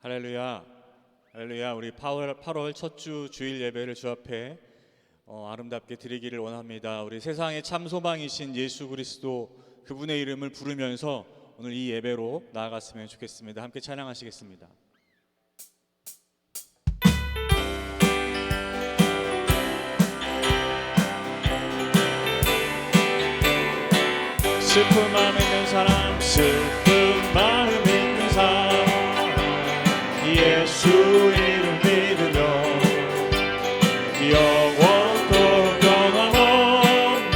할렐루야, 할렐루야. 우리 8월 첫 주 주일 예배를 주 앞에 아름답게 드리기를 원합니다. 우리 세상의 참 소망이신 예수 그리스도 그분의 이름을 부르면서 오늘 이 예배로 나아갔으면 좋겠습니다. 함께 찬양하시겠습니다. 슬픈 마음 있는 사람, 슬픈 마음 있는 사람, 예수 이름 믿으며 영원토록 변함없는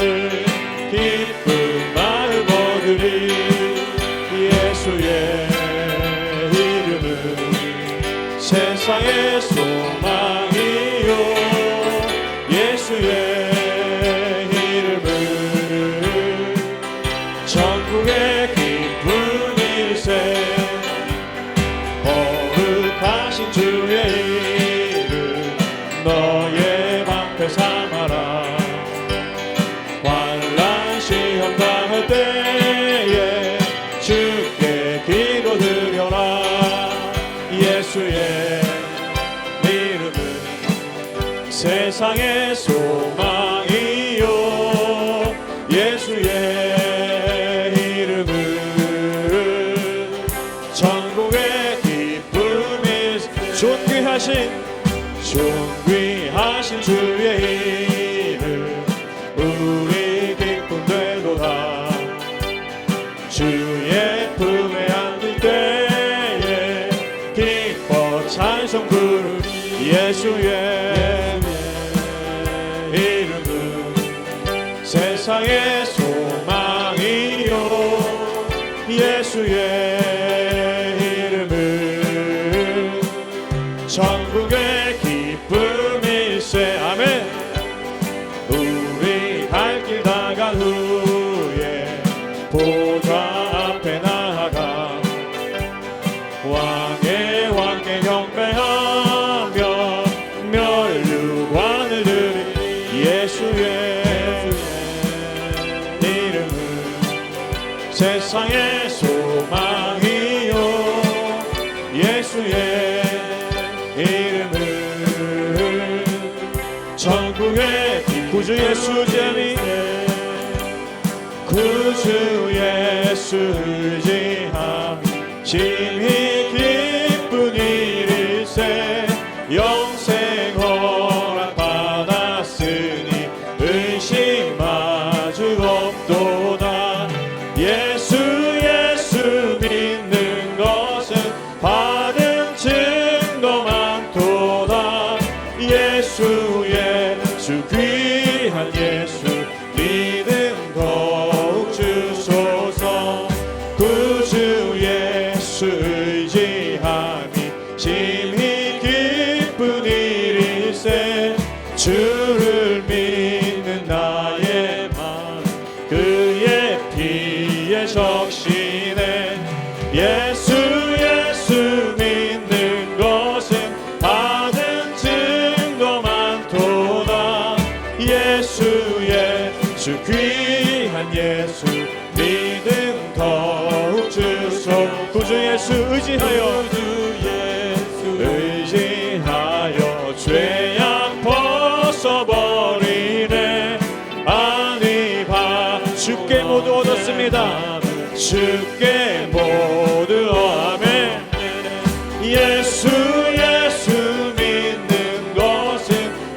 기쁜 마음 얻으리. 예수의 이름은 세상의 소망이요, 예수의 전국의 기쁜 일세, 거룩하신 주의 이름 너의 방패 삼아라. 환난 시험 당할 때에 주께 기도드려라. 예수의 이름은 세상의 소망이요, 예수의 존귀하신 주의 이름 우리 기쁨 되도다. 주의 품에 안길 때에 기뻐 찬송 부르니. 예수의 이름은 세상의 소망이요, 예수의 전국의 기쁨일세. 아멘. 우리 갈 길 다간 후에 보좌 앞에 나아가 왕의 왕께 경배하며 멸류관을 드리. 예수의 이름은 세상의 소망이요, 예수의 이름은 전국의 구주 예수 재미, 구주 예수 의지함 심히 기쁜 일일세. 영생 허락 받았으니 의심마주 없도다. 예수 믿는 것은 받은 증거 많도다. 예수 귀한 예수 믿음 더욱 주소서. 구주 예수 의지함이 심히 기쁜 일일세. 주를 믿는 나의 마음 그의 피에 적시네. 예수 믿는 것은 받은 증거 많도다. 예수 귀한 예수 믿음 더욱 주소. 구주 예수 의지하여 죄악 벗어버리네. 아니 주께 모두 얻었습니다. 주께 모두 아멘. 예수 믿는 것은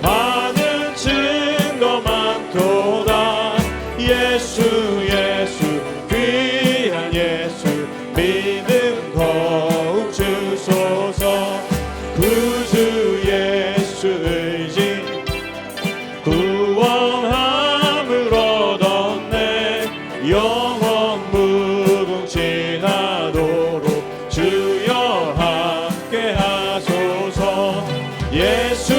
받은 증거 많도다. 예수 귀한 예수 믿음 더욱 주소서. 구주 예수 의지 구원함을 얻었네. 영원 무궁지나도록 주여 함께 하소서. 예수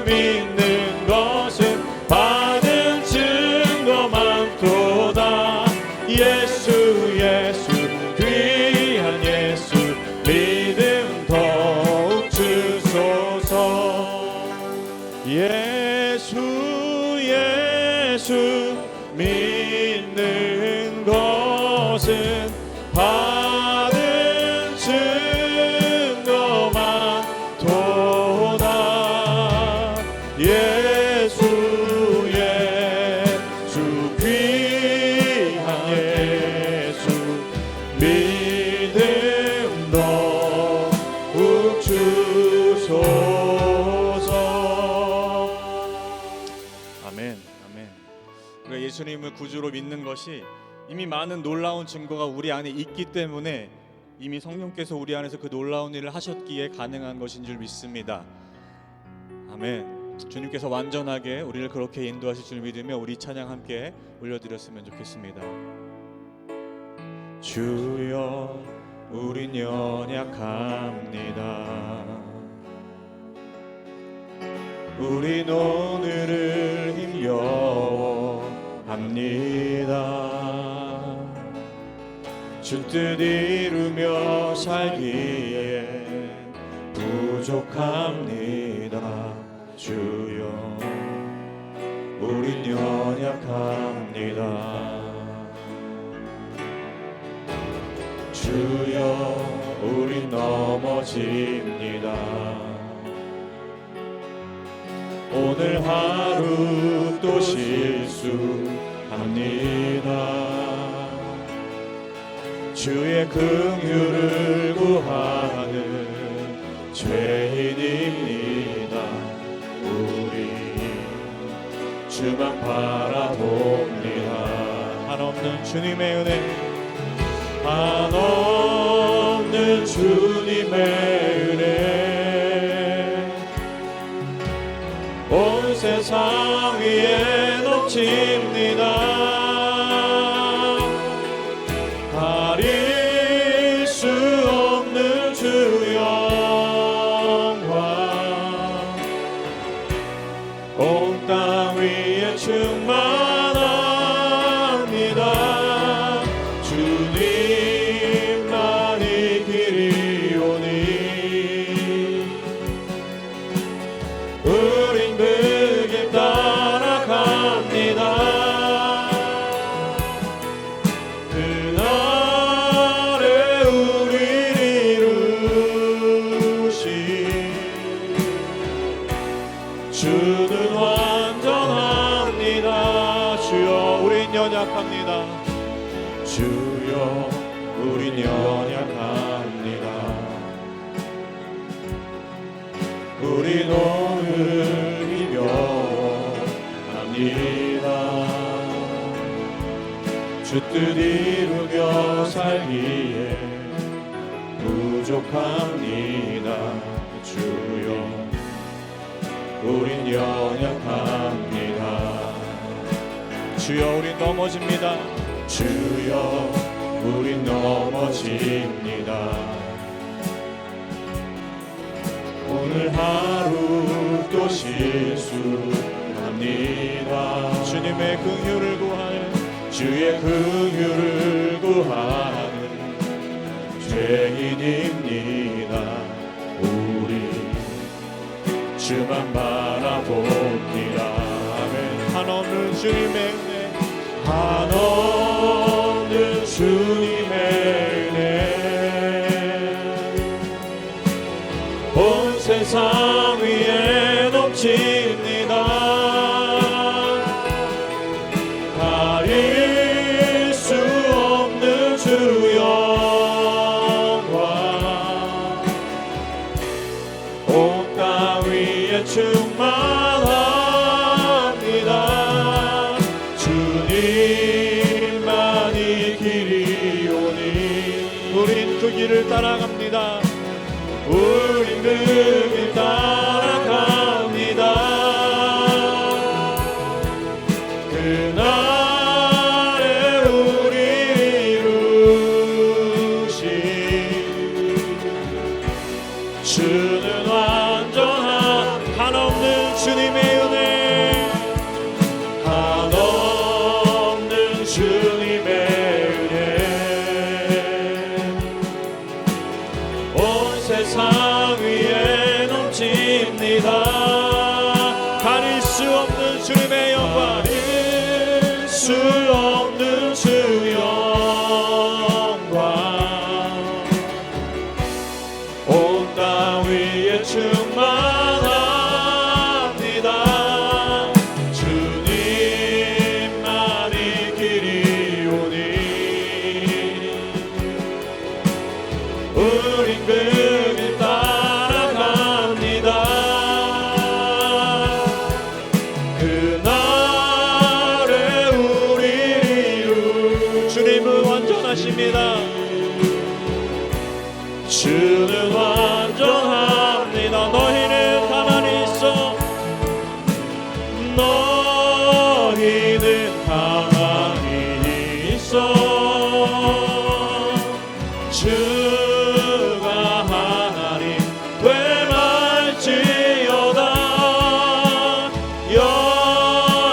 믿는 것은 받은 증거 많도다. 예수 귀한 예수 믿음 더욱 주소서. 예수 믿는 것은 받은 증거 주님을 구주로 믿는 것이 이미 많은 놀라운 증거가 우리 안에 있기 때문에 이미 성령께서 우리 안에서 그 놀라운 일을 하셨기에 가능한 것인 줄 믿습니다. 아멘. 주님께서 완전하게 우리를 그렇게 인도하실 줄 믿으며 우리 찬양 함께 올려드렸으면 좋겠습니다. 주여 우린 연약합니다. 우린 오늘을 힘겨워합니다. 주 뜻 이루며 살기에 부족합니다. 주여 우린 연약합니다. 주여 우린 넘어집니다. 오늘 하루 또 실수합니다. 주의 긍휼을 구하는 죄인입니다. 우리 주만 바라봅니다. 한없는 주님의 은혜, 한없는 주님의 은혜, 온 세상 위에 넘칩니다. 가릴 수 없는 주 영광, 온 땅 위에 충만합니다. 주님만이 길이오니 우린 그 길 따라갑니다. 그날에 우리를 이루신 주는 완전합니다. 주여 우린 연약합니다. 주여 우린 연약합니다. 우린 오늘 힘겨워합니다. 주 뜻 이루며 살기에 부족합니다. 주여 우린 연약합니다. 주여 우린 넘어집니다. 주여 우린 넘어집니다. 오늘 하루 또 실수합니다. 주님의 긍휼을 구하는, 주의 긍휼을 구하는 죄인입니다. 우리 주만 바라봅니다. 아멘. 한없는 주님의 은혜, 한없는 주님의 은혜, 온 세상 위에 넘칩니다. 가릴 수 없는 주 영광, 온 땅 위에 충만합니다. 주님만이 길이오니 우린 그 길을 따라갑니다. 우린 그 길 따라갑니다. 그날에 우리 이루신 주는 완전한, 한없는 주님의 은혜, 한없는 주님의 은혜, 온 세상 위에 넘칩니다. 가릴 수 없는 주님의 영광, 가릴 수 없는 주 영광, 온 땅 위에 충만합니다. 주님만이 길이오니 우린 그 길 따라갑니다. 그날에 우리 주는 완전합니다. 너희는 가만히 있어. 너희는 가만히 있어. 주가 하나님 되말지어다.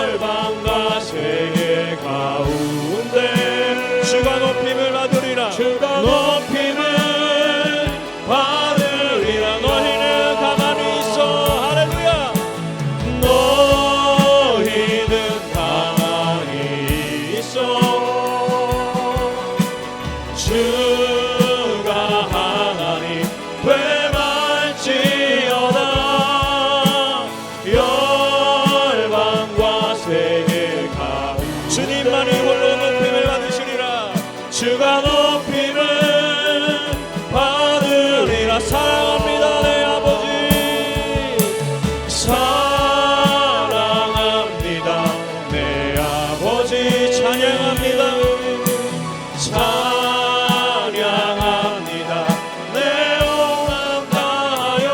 열방과 세계 가운데 주가 높임을 받으리라. 주가 높임을 받으리라. 너희는 가만히 있어. 할렐루야. 너희는 가만히 있어. 주가 하나님 되말지어다. 열방과 세계 가운데 주님만이 홀로 높임을 받으시리라. 주가 높임을 받으리라. 사랑합니다 내 아버지. 사랑합니다 내 아버지. 찬양합니다. 찬양합니다 내 영광 다하여.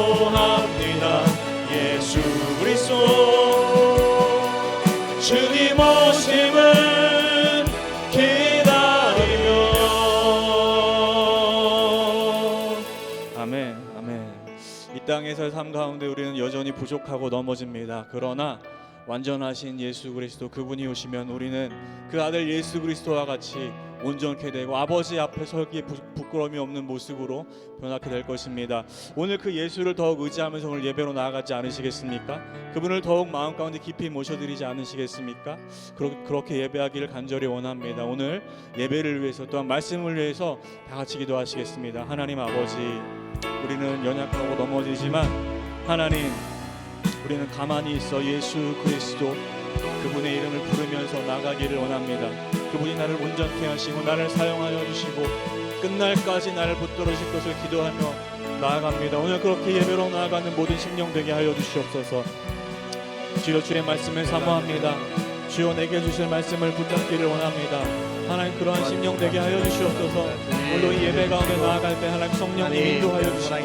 선포합니다 예수 그리스도. 주님 오심을 기다리며. 아멘 아멘. 이 땅에서의 삶 가운데 우리는 여전히 부족하고 넘어집니다. 그러나 완전하신 예수 그리스도 그분이 오시면 우리는 그 아들 예수 그리스도와 같이 온전케 되고 아버지 앞에 서기에 부끄러움이 없는 모습으로 변하게 될 것입니다. 오늘 그 예수를 더욱 의지하면서 오늘 예배로 나아가지 않으시겠습니까? 그분을 더욱 마음 가운데 깊이 모셔드리지 않으시겠습니까? 그렇게 예배하기를 간절히 원합니다. 오늘 예배를 위해서 또한 말씀을 위해서 다 같이 기도하시겠습니다. 하나님 아버지, 우리는 연약하고 넘어지지만 하나님, 우리는 가만히 있어 예수 그리스도 그분의 이름을 부르면서 나가기를 원합니다. 그분이 나를 온전케 하시고 나를 사용하여 주시고 끝날까지 나를 붙들으실 것을 기도하며 나아갑니다. 오늘 그렇게 예배로 나아가는 모든 심령 되게 하여 주시옵소서. 주여, 주의 말씀을 사모합니다. 주여, 내게 주실 말씀을 붙잡기를 원합니다. 하나님, 그러한 심령 되게 하여 주시옵소서. 오늘 이 예배 가운데 나아갈 때 하나님 성령님 인도하여 주시고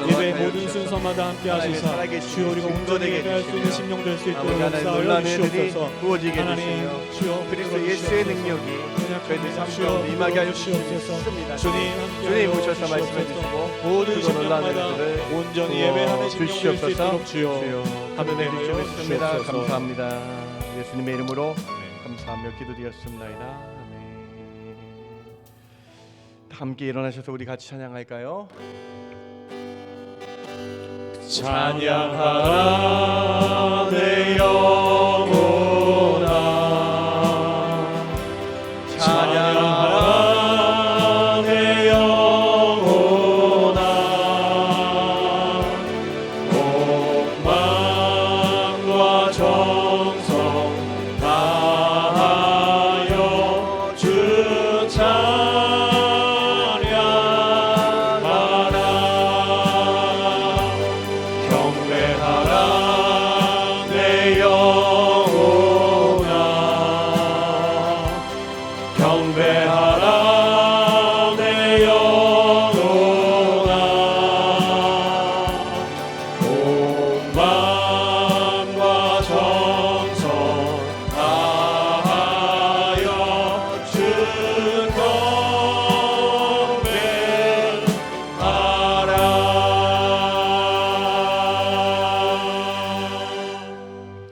예배의 모든 순서마다 함께 하시사 주여, 우리가 온전히 예배할 수 있는 심령 될 수 있도록 역사하여 주시옵소서. 하나님, 주여, 그리스도 예수의 능력이 저희들 삶 가운데 임하게 하여 주시옵소서. 주님 오셔서 말씀해 주시고 모든 놀라는 심령마다 일들을 온전히 예배하는 심령 될 수 있도록 주여 하늘에 하늘에 주십니다. 주옵소서. 감사합니다. 예수님의 이름으로 감사하며 기도드렸습니다. 아멘. 함께 일어나셔서 우리 같이 찬양할까요? 찬양하라 내 영혼아, 찬양하라 내 영혼아, 온 마음과 정성 다하여 주 경배하라 내 영혼아, 경배하라 내 영혼아, 온 마음과 정성 다하여 주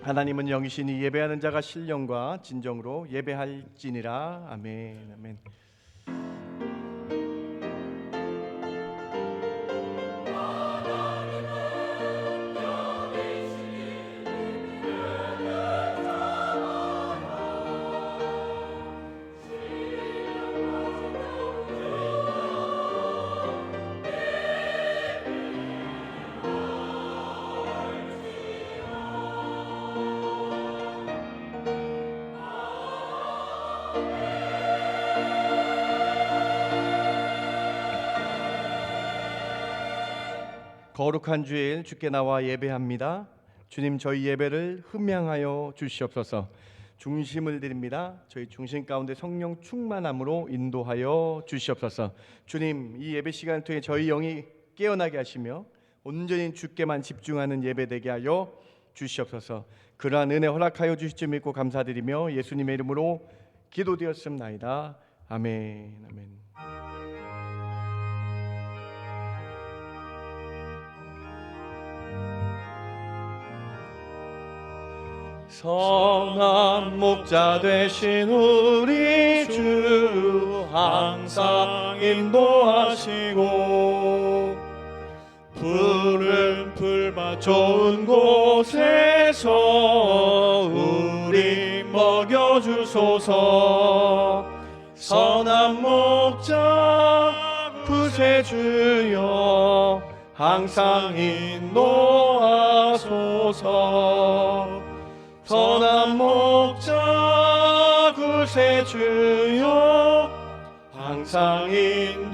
하나님은 영이시니 예배하는 자가 신령과 진정으로 예배할지니라. 아멘. 아멘. 거룩한 주일 주께 나와 예배합니다. 주님, 저희 예배를 흠양하여 주시옵소서. 중심을 드립니다. 저희 중심 가운데 성령 충만함으로 인도하여 주시옵소서. 주님, 이 예배 시간을 통해 저희 영이 깨어나게 하시며 온전히 주께만 집중하는 예배 되게 하여 주시옵소서. 그러한 은혜 허락하여 주실 줄 믿고 감사드리며 예수님의 이름으로 기도드렸습나이다. 아멘. 아멘. 선한 목자 되신 우리 주 항상 인도하시고 푸른 풀밭 좋은 곳에서 우리 먹여주소서. 선한 목자 구세주여 항상 인도하소서. 선한 목자 구세주여 항상 인도하소서.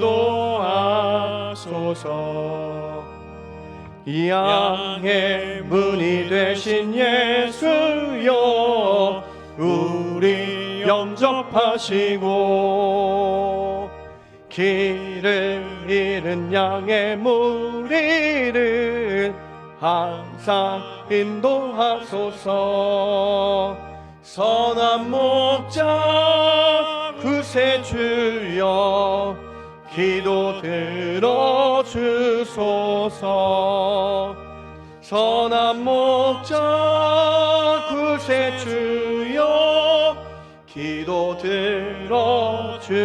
양의 문이 되신 예수여 우리 영접하시고 길을 잃은 양의 무리를 항상 인도하소서. 선한 목자 구세주여 기도 들어주소서. 선한 목자 구세주여 기도 들어주소서.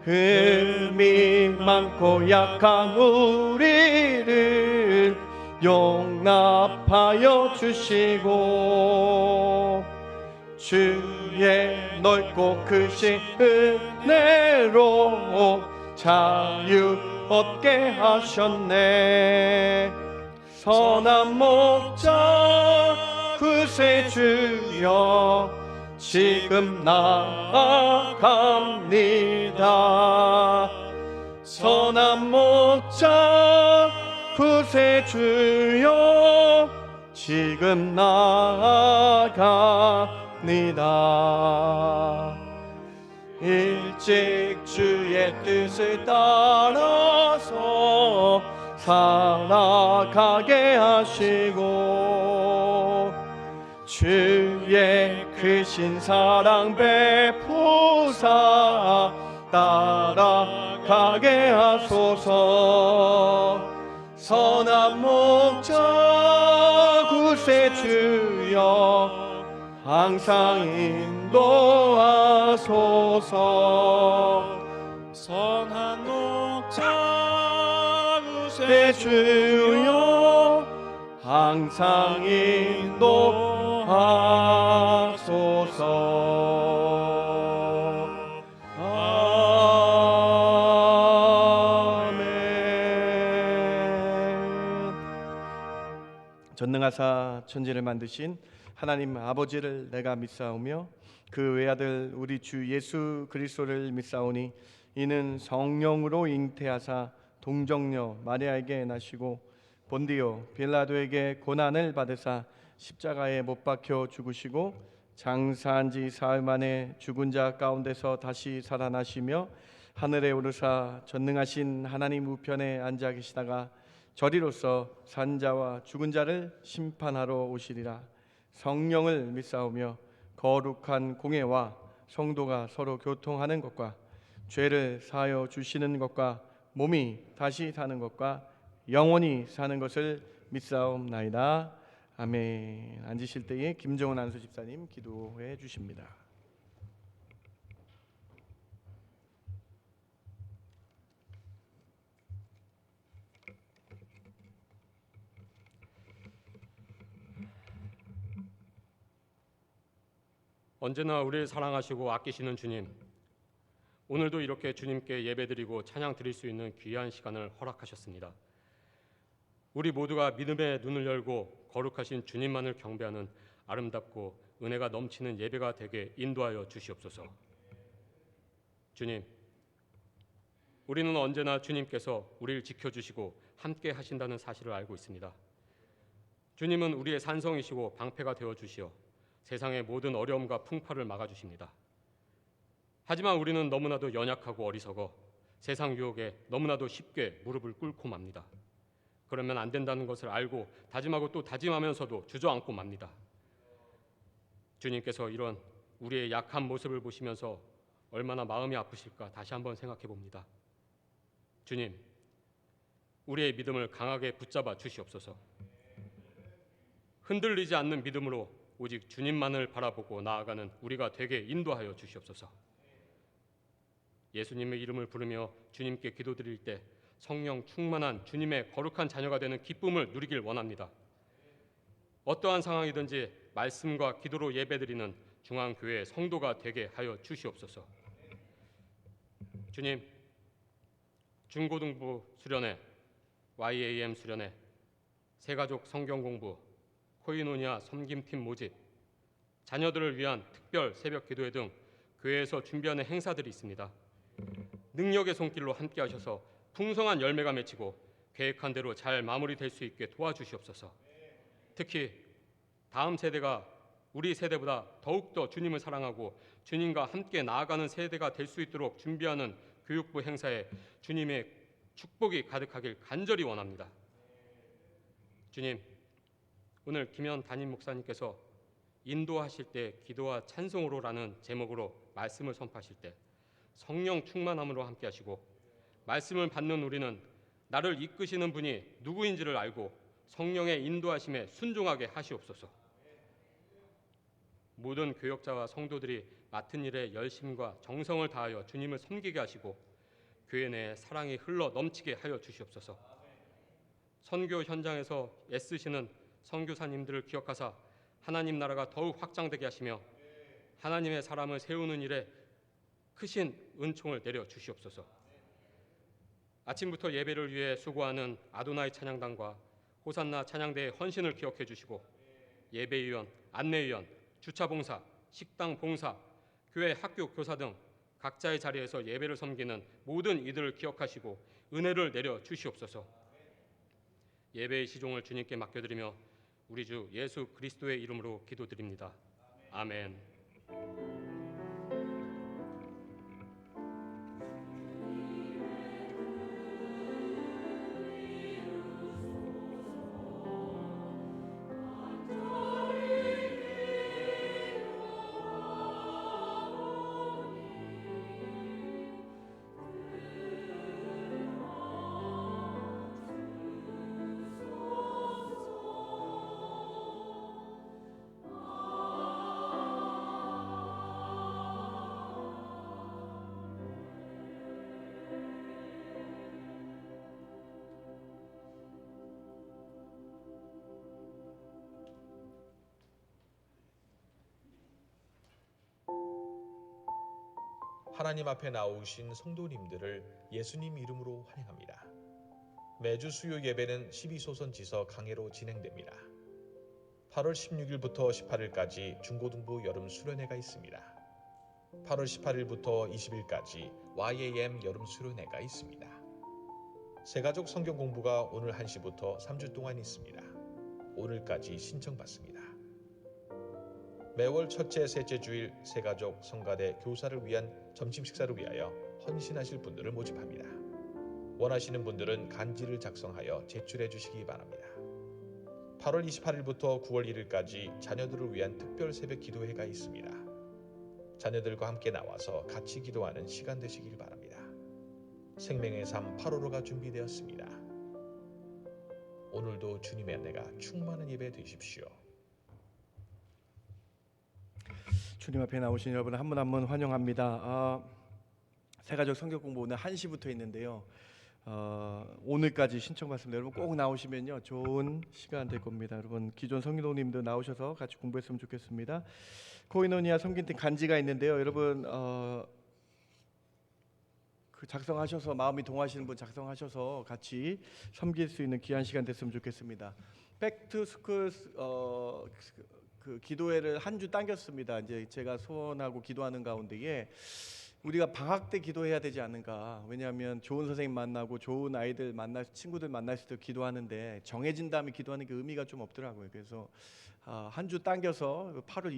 흠이 많고 약한 우리를 용납하여 주시고 주의 넓고 크신 은혜로 자유 얻게 하셨네. 선한 목자 구세주여 지금 나아갑니다. 선한 목자 구세주여 지금 나아갑니다. 일찍 주의 뜻을 따라서 살아가게 하시고 주의 크신 사랑 베푸사 따라가게 하소서. 선한 목자 구세주여 항상 인도하소서. 선한 목자 구세주여 항상 인도하소서. 아멘. 전능하사 천지를 만드신 하나님 아버지를 내가 믿사오며 그 외아들 우리 주 예수 그리스도를 믿사오니 이는 성령으로 잉태하사 동정녀 마리아에게 나시고 본디오 빌라도에게 고난을 받으사 십자가에 못 박혀 죽으시고 장사한 지 사흘 만에 죽은 자 가운데서 다시 살아나시며 하늘에 오르사 전능하신 하나님 우편에 앉아 계시다가 저리로서 산자와 죽은 자를 심판하러 오시리라. 성령을 믿사오며 거룩한 공예와 성도가 서로 교통하는 것과 죄를 사하여 주시는 것과 몸이 다시 사는 것과 영원히 사는 것을 믿사옵나이다. 아멘. 앉으실 때에 김정은 안수 집사님 기도해 주십니다. 언제나 우리를 사랑하시고 아끼시는 주님, 오늘도 이렇게 주님께 예배드리고 찬양 드릴 수 있는 귀한 시간을 허락하셨습니다. 우리 모두가 믿음의 눈을 열고 거룩하신 주님만을 경배하는 아름답고 은혜가 넘치는 예배가 되게 인도하여 주시옵소서. 주님, 우리는 언제나 주님께서 우리를 지켜주시고 함께 하신다는 사실을 알고 있습니다. 주님은 우리의 산성이시고 방패가 되어 주시어 세상의 모든 어려움과 풍파를 막아 주십니다. 하지만 우리는 너무나도 연약하고 어리석어 세상 유혹에 너무나도 쉽게 무릎을 꿇고 맙니다. 그러면 안 된다는 것을 알고 다짐하고 또 다짐하면서도 주저앉고 맙니다. 주님께서 이런 우리의 약한 모습을 보시면서 얼마나 마음이 아프실까 다시 한번 생각해 봅니다. 주님, 우리의 믿음을 강하게 붙잡아 주시옵소서. 흔들리지 않는 믿음으로 오직 주님만을 바라보고 나아가는 우리가 되게 인도하여 주시옵소서. 예수님의 이름을 부르며 주님께 기도드릴 때 성령 충만한 주님의 거룩한 자녀가 되는 기쁨을 누리길 원합니다. 어떠한 상황이든지 말씀과 기도로 예배드리는 중앙교회 성도가 되게 하여 주시옵소서. 주님, 중고등부 수련회, YAM 수련회, 새가족 성경 공부, 코이노니아 섬김팀 모집, 자녀들을 위한 특별 새벽 기도회 등 교회에서 준비하는 행사들이 있습니다. 능력의 손길로 함께 하셔서 풍성한 열매가 맺히고 계획한 대로 잘 마무리될 수 있게 도와주시옵소서. 특히 다음 세대가 우리 세대보다 더욱더 주님을 사랑하고 주님과 함께 나아가는 세대가 될 수 있도록 준비하는 교육부 행사에 주님의 축복이 가득하길 간절히 원합니다. 주님, 오늘 김현 담임 목사님께서 인도하실 때 기도와 찬송으로라는 제목으로 말씀을 선포하실 때 성령 충만함으로 함께 하시고 말씀을 받는 우리는 나를 이끄시는 분이 누구인지를 알고 성령의 인도하심에 순종하게 하시옵소서. 모든 교역자와 성도들이 맡은 일에 열심과 정성을 다하여 주님을 섬기게 하시고 교회 내에 사랑이 흘러 넘치게 하여 주시옵소서. 선교 현장에서 애쓰시는 선교사님들을 기억하사 하나님 나라가 더욱 확장되게 하시며 하나님의 사람을 세우는 일에 크신 은총을 내려 주시옵소서. 아침부터 예배를 위해 수고하는 아도나이 찬양단과 호산나 찬양대의 헌신을 기억해 주시고 예배위원, 안내위원, 주차봉사, 식당봉사, 교회 학교 교사 등 각자의 자리에서 예배를 섬기는 모든 이들을 기억하시고 은혜를 내려 주시옵소서. 예배의 시종을 주님께 맡겨드리며 우리 주 예수 그리스도의 이름으로 기도드립니다. 아멘. 하나님 앞에 나오신 성도님들을 예수님 이름으로 환영합니다. 매주 수요 예배는 12소선 지서 강해로 진행됩니다. 8월 16일부터 18일까지 중고등부 여름 수련회가 있습니다. 8월 18일부터 20일까지 YAM 여름 수련회가 있습니다. 새가족 성경 공부가 오늘 1시부터 3주 동안 있습니다. 오늘까지 신청받습니다. 매월 첫째, 셋째 주일 새가족 성가대 교사를 위한 점심 식사를 위하여 헌신하실 분들을 모집합니다. 원하시는 분들은 간지를 작성하여 제출해 주시기 바랍니다. 8월 28일부터 9월 1일까지 자녀들을 위한 특별 새벽 기도회가 있습니다. 자녀들과 함께 나와서 같이 기도하는 시간 되시길 바랍니다. 생명의 삶 8호로가 준비되었습니다. 오늘도 주님의 은혜가 충만한 예배 되십시오. 주님 앞에 나오신 여러분 한 분 한 분 환영합니다. 새가족 성경 공부 오늘 1시부터 있는데요. 오늘까지 신청받습니다. 여러분 꼭 나오시면요 좋은 시간 될 겁니다. 여러분 기존 성도님도 나오셔서 같이 공부했으면 좋겠습니다. 코이노니아 섬김팀 간지가 있는데요. 여러분 그 작성하셔서 마음이 동하시는 분 작성하셔서 같이 섬길 수 있는 귀한 시간 됐으면 좋겠습니다. 백투스쿨 그 기도회를 한 주 당겼습니다. 이제 제가 소원하고 기도하는 가운데에 우리가 방학 때 기도해야 되지 않는가? 왜냐하면 좋은 선생님 만나고 좋은 아이들 만날 친구들 만났을 때 기도하는데 정해진 다음에 기도하는 게 의미가 좀 없더라고요. 그래서 한 주 당겨서 8월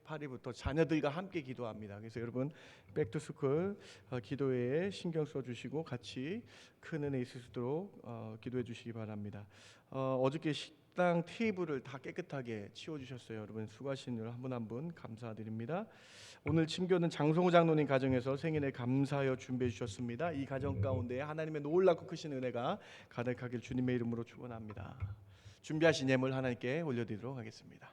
28일부터 자녀들과 함께 기도합니다. 그래서 여러분 백투스쿨 기도회에 신경 써주시고 같이 큰 은혜 있을 수 있도록 기도해 주시기 바랍니다. 어저께 식당 테이블을 다 깨끗하게 치워주셨어요. 여러분 수고하신 일 한 분 한 분 감사드립니다. 오늘 친교는 장성호 장로님 가정에서 생일에 감사하여 준비해 주셨습니다. 이 가정 가운데 하나님의 놀랍고 크신 은혜가 가득하길 주님의 이름으로 축원합니다. 준비하신 예물 하나님께 올려드리도록 하겠습니다.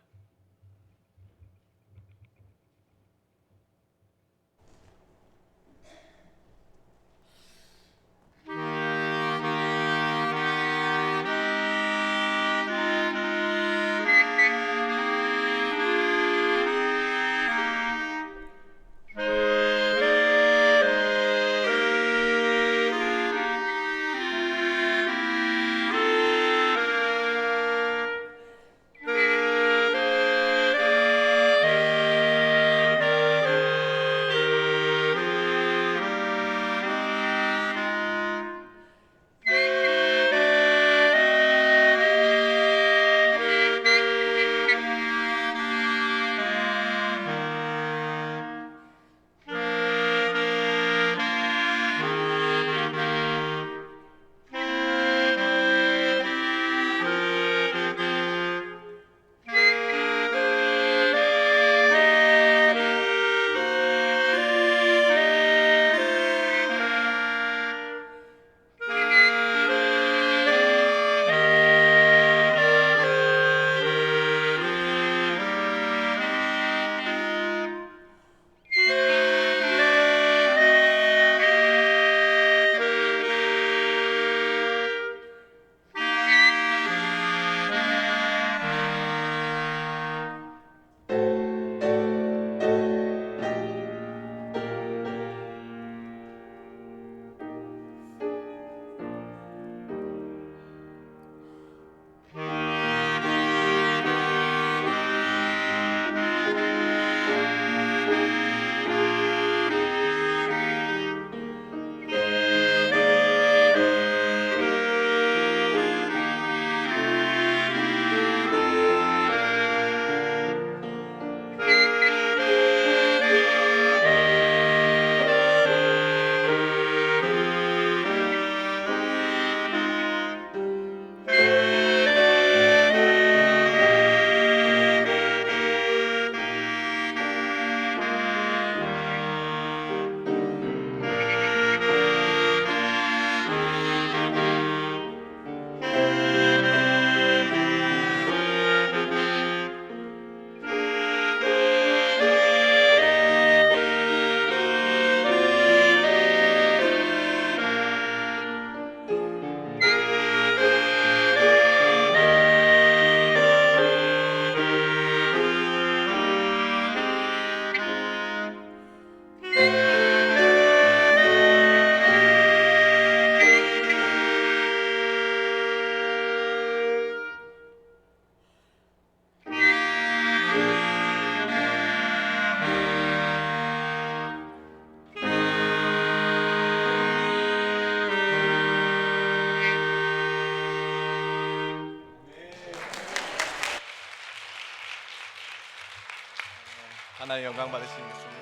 하나님 영광 받으시겠습니다.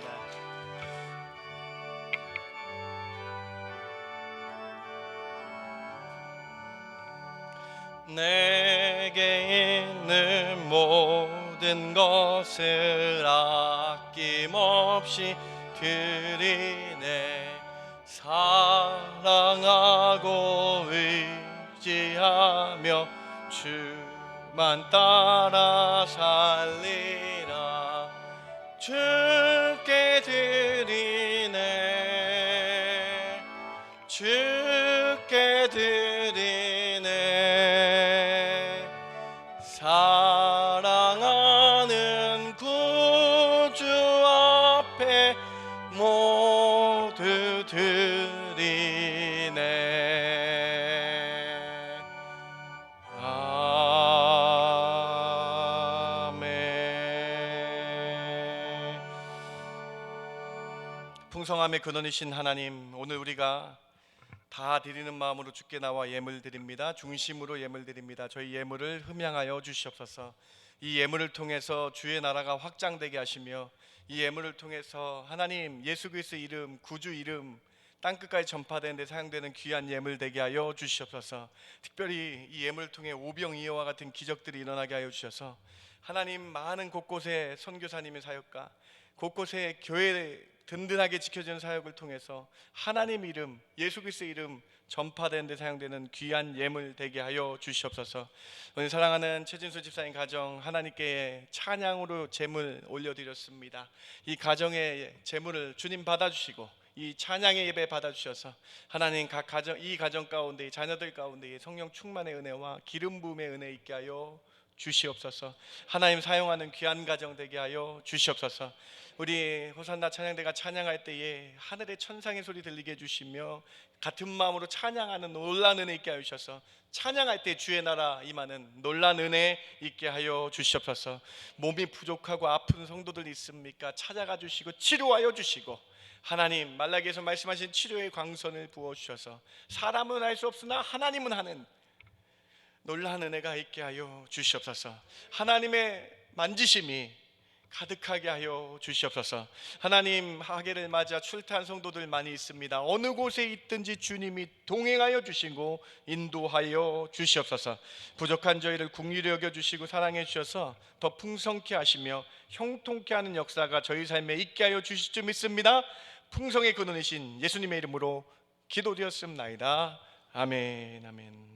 내게 있는 모든 것을 아낌없이 드리네. 사랑하고 의지하며 주만 따라 살리라. 주께 드리네. 주께 드리네. 사랑하는 구주 앞에 모두 드리네. 아멘. 풍성함의 근원이신 하나님, 오늘 우리가 다 드리는 마음으로 주께 나와 예물 드립니다. 중심으로 예물 드립니다. 저희 예물을 흠양하여 주시옵소서. 이 예물을 통해서 주의 나라가 확장되게 하시며, 이 예물을 통해서 하나님 예수 그리스도의 이름, 구주 이름 땅끝까지 전파되는 데 사용되는 귀한 예물 되게 하여 주시옵소서. 특별히 이 예물을 통해 오병이어와 같은 기적들이 일어나게 하여 주셔서 하나님 많은 곳곳에 선교사님의 사역과 곳곳에 교회 든든하게 지켜주는 사역을 통해서 하나님 이름, 예수 그리스도의 이름 전파되는 데 사용되는 귀한 예물 되게 하여 주시옵소서. 오늘 사랑하는 최진수 집사님 가정, 하나님께 찬양으로 제물 올려드렸습니다. 이 가정의 제물을 주님 받아주시고 이 찬양의 예배 받아주셔서 하나님 각 가정, 이 가정 가운데 자녀들 가운데 성령 충만의 은혜와 기름 부음의 은혜 있게 하여 주시옵소서. 하나님 사용하는 귀한 가정 되게 하여 주시옵소서. 우리 호산나 찬양대가 찬양할 때에 하늘의 천상의 소리 들리게 해주시며 같은 마음으로 찬양하는 놀라운 은혜 있게 하여 주셔서 찬양할 때 주의 나라 임하는 놀라운 은혜 있게 하여 주시옵소서. 몸이 부족하고 아픈 성도들 있습니까? 찾아가 주시고 치료하여 주시고, 하나님 말라기에서 말씀하신 치료의 광선을 부어주셔서 사람은 할 수 없으나 하나님은 하는 놀라운 은혜가 있게 하여 주시옵소서. 하나님의 만지심이 가득하게 하여 주시옵소서. 하나님 하계를 맞아 출타한 성도들 많이 있습니다. 어느 곳에 있든지 주님이 동행하여 주시고 인도하여 주시옵소서. 부족한 저희를 긍휼히 여겨주시고 사랑해 주셔서 더 풍성케 하시며 형통케 하는 역사가 저희 삶에 있게 하여 주실 줄 믿습니다. 풍성의 근원이신 예수님의 이름으로 기도드렸습나이다. 아멘. 아멘.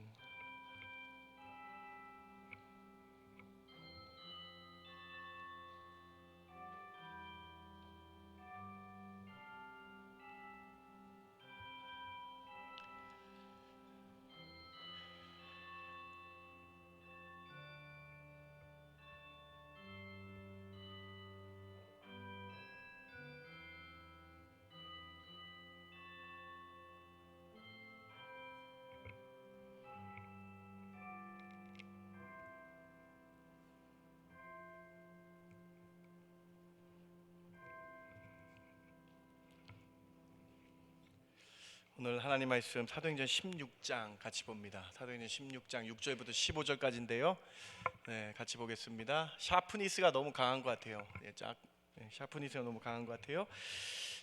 오늘 하나님 말씀 사도행전 16장 같이 봅니다. 사도행전 16장 6절부터 15절까지인데요. 네, 같이 보겠습니다. 샤프니스가 너무 강한 것 같아요. 샤프니스가 너무 강한 것 같아요.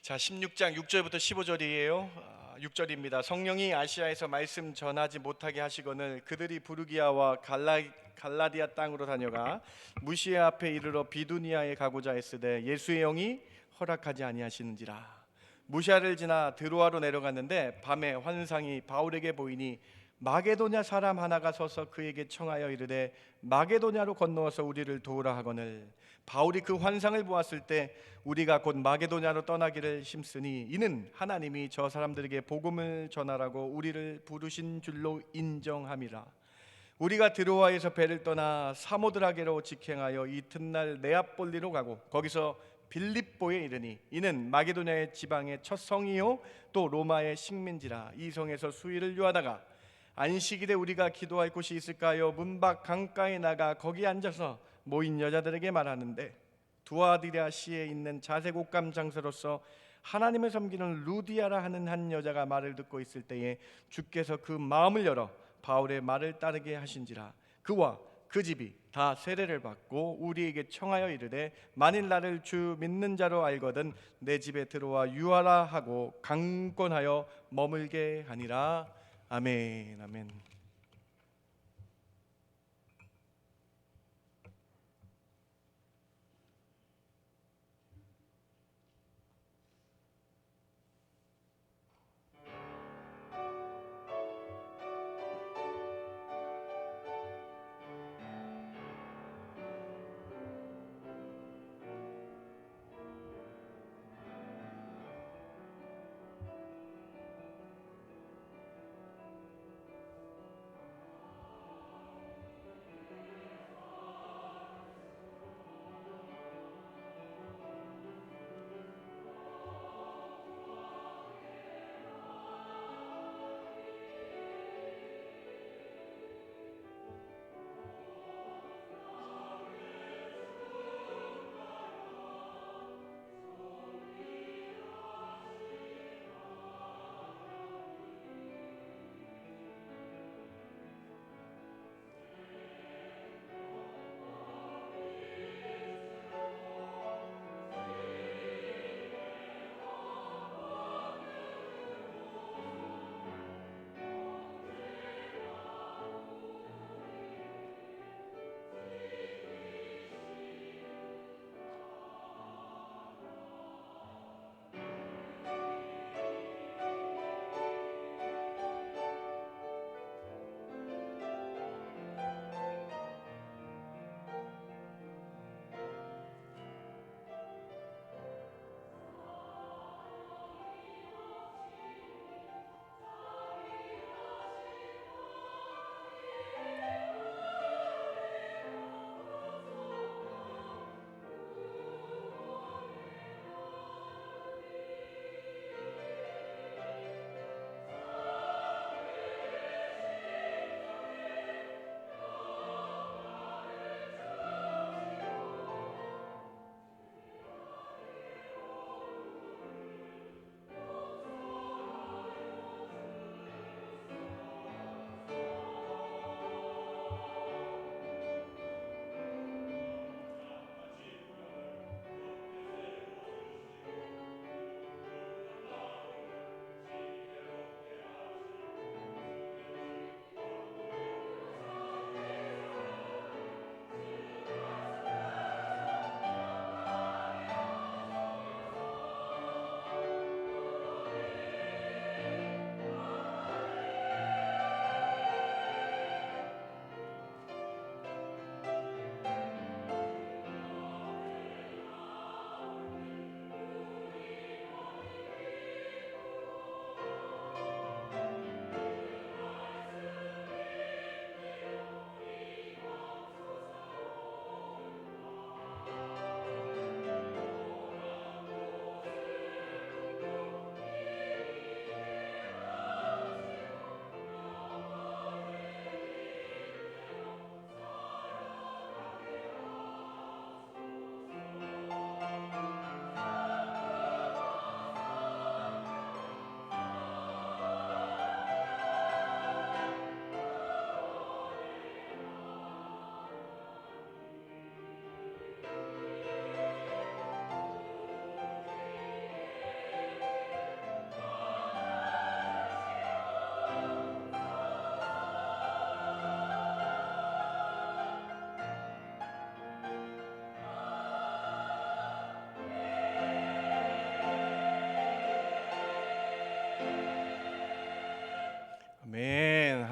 자, 16장 6절부터 15절이에요. 6절입니다. 성령이 아시아에서 말씀 전하지 못하게 하시거늘 그들이 부르기아와 갈라디아 땅으로 다녀가 무시아 앞에 이르러 비두니아에 가고자 했으되 예수의 영이 허락하지 아니하시는지라. 무시아를 지나 드로아로 내려갔는데 밤에 환상이 바울에게 보이니 마게도냐 사람 하나가 서서 그에게 청하여 이르되 마게도냐로 건너와서 우리를 도우라 하거늘 바울이 그 환상을 보았을 때 우리가 곧 마게도냐로 떠나기를 힘쓰니 이는 하나님이 저 사람들에게 복음을 전하라고 우리를 부르신 줄로 인정함이라. 우리가 드로아에서 배를 떠나 사모드라게로 직행하여 이튿날 네아폴리로 가고 거기서 빌립보에 이르니 이는 마게도냐의 지방의 첫 성이요 또 로마의 식민지라. 이 성에서 수일을 유하다가 안식일에 우리가 기도할 곳이 있을까요? 문밖 강가에 나가 거기 앉아서 모인 여자들에게 말하는데 두아디라시에 있는 자색 옷감 장사로서 하나님을 섬기는 루디아라 하는 한 여자가 말을 듣고 있을 때에 주께서 그 마음을 열어 바울의 말을 따르게 하신지라. 그와 그 집이 다 세례를 받고 우리에게 청하여 이르되 만일 나를 주 믿는 자로 알거든 내 집에 들어와 유하라 하고 강권하여 머물게 하니라. 아멘. 아멘.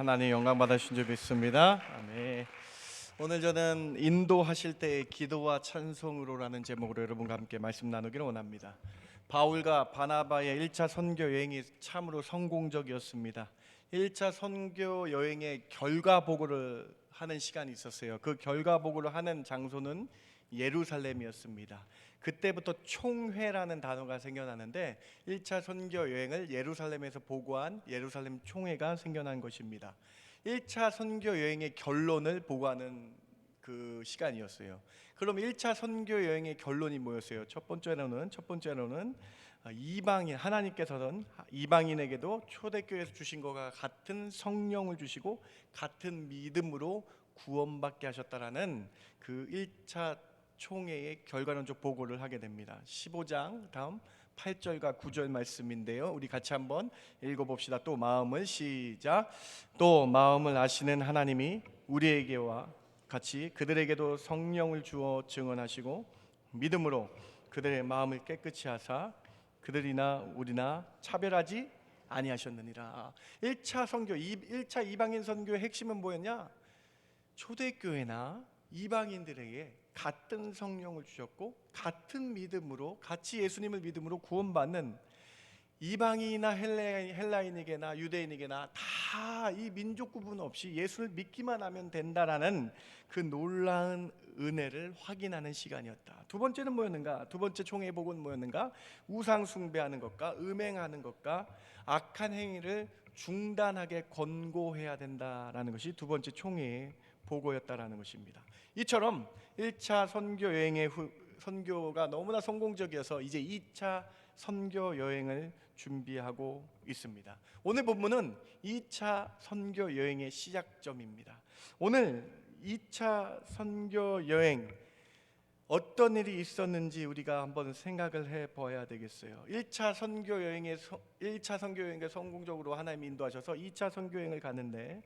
하나님 영광 받으신 줄 믿습니다. 아멘. 오늘 저는 인도하실 때의 기도와 찬송으로라는 제목으로 여러분과 함께 말씀 나누기를 원합니다. 바울과 바나바의 1차 선교 여행이 참으로 성공적이었습니다. 1차 선교 여행의 결과 보고를 하는 시간이 있었어요. 그 결과 보고를 하는 장소는 예루살렘이었습니다. 그때부터 총회라는 단어가 생겨나는데 1차 선교 여행을 예루살렘에서 보고한 예루살렘 총회가 생겨난 것입니다. 1차 선교 여행의 결론을 보고하는 그 시간이었어요. 그럼 1차 선교 여행의 결론이 뭐였어요? 첫 번째로는 이방인, 하나님께서는 이방인에게도 초대교회에서 주신 것과 같은 성령을 주시고 같은 믿음으로 구원받게 하셨다라는 그 1차 총회의 결과론적 보고를 하게 됩니다. 15장 다음 8절과 9절 말씀인데요. 우리 같이 한번 읽어봅시다. 또 마음을 시작. 또 마음을 아시는 하나님이 우리에게와 같이 그들에게도 성령을 주어 증언하시고 믿음으로 그들의 마음을 깨끗이 하사 그들이나 우리나 차별하지 아니하셨느니라. 1차 선교, 1차 이방인 선교의 핵심은 뭐였냐? 초대교회나 이방인들에게 같은 성령을 주셨고 같은 믿음으로 같이 예수님을 믿음으로 구원받는 이방인이나 헬라인에게나 유대인에게나 다 이 민족 구분 없이 예수를 믿기만 하면 된다라는 그 놀라운 은혜를 확인하는 시간이었다. 두 번째는 뭐였는가? 두 번째 총회의 복은 뭐였는가? 우상 숭배하는 것과 음행하는 것과 악한 행위를 중단하게 권고해야 된다라는 것이 두 번째 총회의 보고였다라는 것입니다. 이처럼 1차 선교 여행의 선교가 너무나 성공적이어서 이제 2차 선교 여행을 준비하고 있습니다. 오늘 본문은 2차 선교 여행의 시작점입니다. 오늘 2차 선교 여행 어떤 일이 있었는지 우리가 한번 생각을 해봐야 되겠어요. 1차 선교 여행에 1차 선교 여행에 성공적으로 하나님이 인도하셔서 2차 선교 여행을 가는데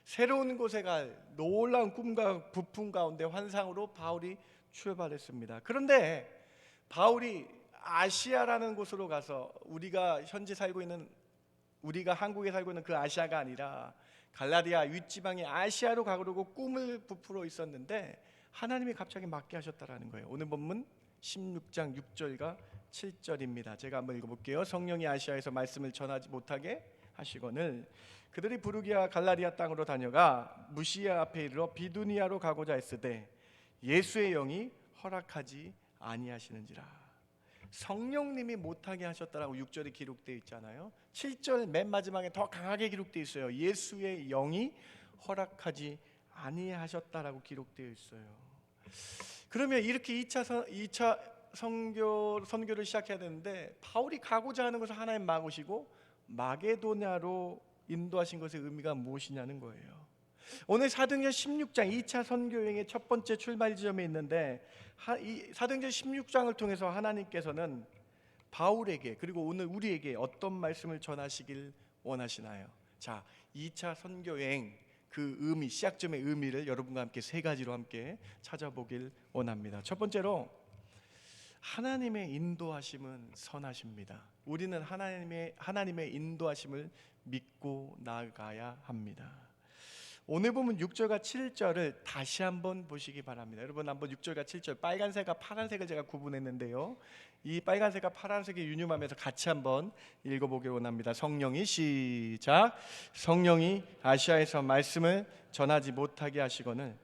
새로운 곳에 갈 놀라운 꿈과 부품 가운데 환상으로 바울이 출발했습니다. 그런데 바울이 아시아라는 곳으로 가서 우리가 한국에 살고 있는 그 아시아가 아니라 갈라디아 윗지방의 아시아로 가려고 꿈을 부풀어 있었는데 하나님이 갑자기 맡게 하셨다라는 거예요. 오늘 본문 16장 6절과 7절입니다. 제가 한번 읽어볼게요. 성령이 아시아에서 말씀을 전하지 못하게 하시거늘 그들이 부르기아 갈라디아 땅으로 다녀가 무시아 앞에 이르러 비두니아로 가고자 했으되 예수의 영이 허락하지 아니하시는지라. 성령님이 못하게 하셨다라고 6절에 기록되어 있잖아요. 7절 맨 마지막에 더 강하게 기록되어 있어요. 예수의 영이 허락하지 아니하셨다라고 기록되어 있어요. 그러면 이렇게 2차 선교를 시작해야 되는데 바울이 가고자 하는 것을 하나님 막으시고 마게도냐로 인도하신 것의 의미가 무엇이냐는 거예요. 오늘 사도행전 16장 2차 선교 여행의 첫 번째 출발 지점에 있는데 이 사도행전 16장을 통해서 하나님께서는 바울에게 그리고 오늘 우리에게 어떤 말씀을 전하시길 원하시나요? 자, 2차 선교 여행 그 의미, 시작점의 의미를 여러분과 함께 세 가지로 함께 찾아보길 원합니다. 첫 번째로 하나님의 인도하심은 선하십니다. 우리는 하나님의 인도하심을 믿고 나아가야 합니다. 오늘 보면 6절과 7절을 다시 한번 보시기 바랍니다. 여러분 한번 6절과 7절 빨간색과 파란색을 제가 구분했는데요. 이 빨간색과 파란색이 유념하면서 같이 한번 읽어보기 원합니다. 성령이 시작. 성령이 아시아에서 말씀을 전하지 못하게 하시거늘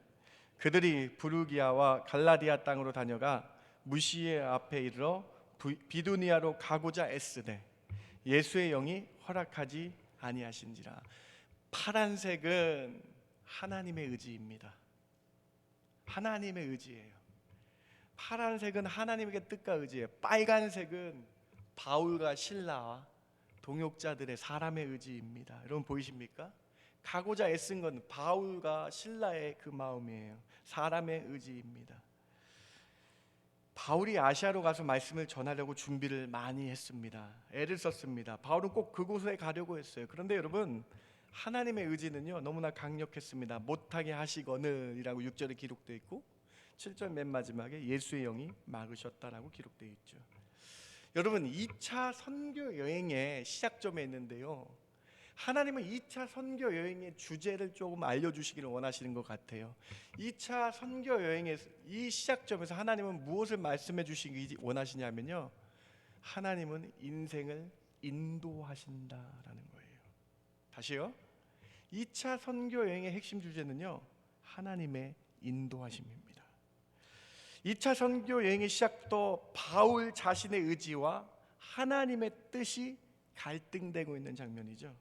그들이 부르기아와 갈라디아 땅으로 다녀가 무시의 앞에 이르러 비두니아로 가고자 애쓰되 예수의 영이 허락하지 아니하신지라. 파란색은 하나님의 의지입니다. 하나님의 의지예요. 파란색은 하나님의 뜻과 의지예요. 빨간색은 바울과 실라와 동역자들의 사람의 의지입니다. 여러분 보이십니까? 가고자 애쓴 건 바울과 실라의 그 마음이에요. 사람의 의지입니다. 바울이 아시아로 가서 말씀을 전하려고 준비를 많이 했습니다. 애를 썼습니다. 바울은 꼭 그곳에 가려고 했어요. 그런데 여러분 하나님의 의지는요 너무나 강력했습니다. 못하게 하시거늘이라고 6절에 기록되어 있고 7절 맨 마지막에 예수의 영이 막으셨다라고 기록되어 있죠. 여러분 2차 선교 여행의 시작점에 있는데요 하나님은 2차 선교 여행의 주제를 조금 알려주시기를 원하시는 것 같아요. 2차 선교 여행의 이 시작점에서 하나님은 무엇을 말씀해 주시기 원하시냐면요, 하나님은 인생을 인도하신다라는 거예요. 다시요. 2차 선교 여행의 핵심 주제는요, 하나님의 인도하심입니다. 2차 선교 여행의 시작도 바울 자신의 의지와 하나님의 뜻이 갈등되고 있는 장면이죠.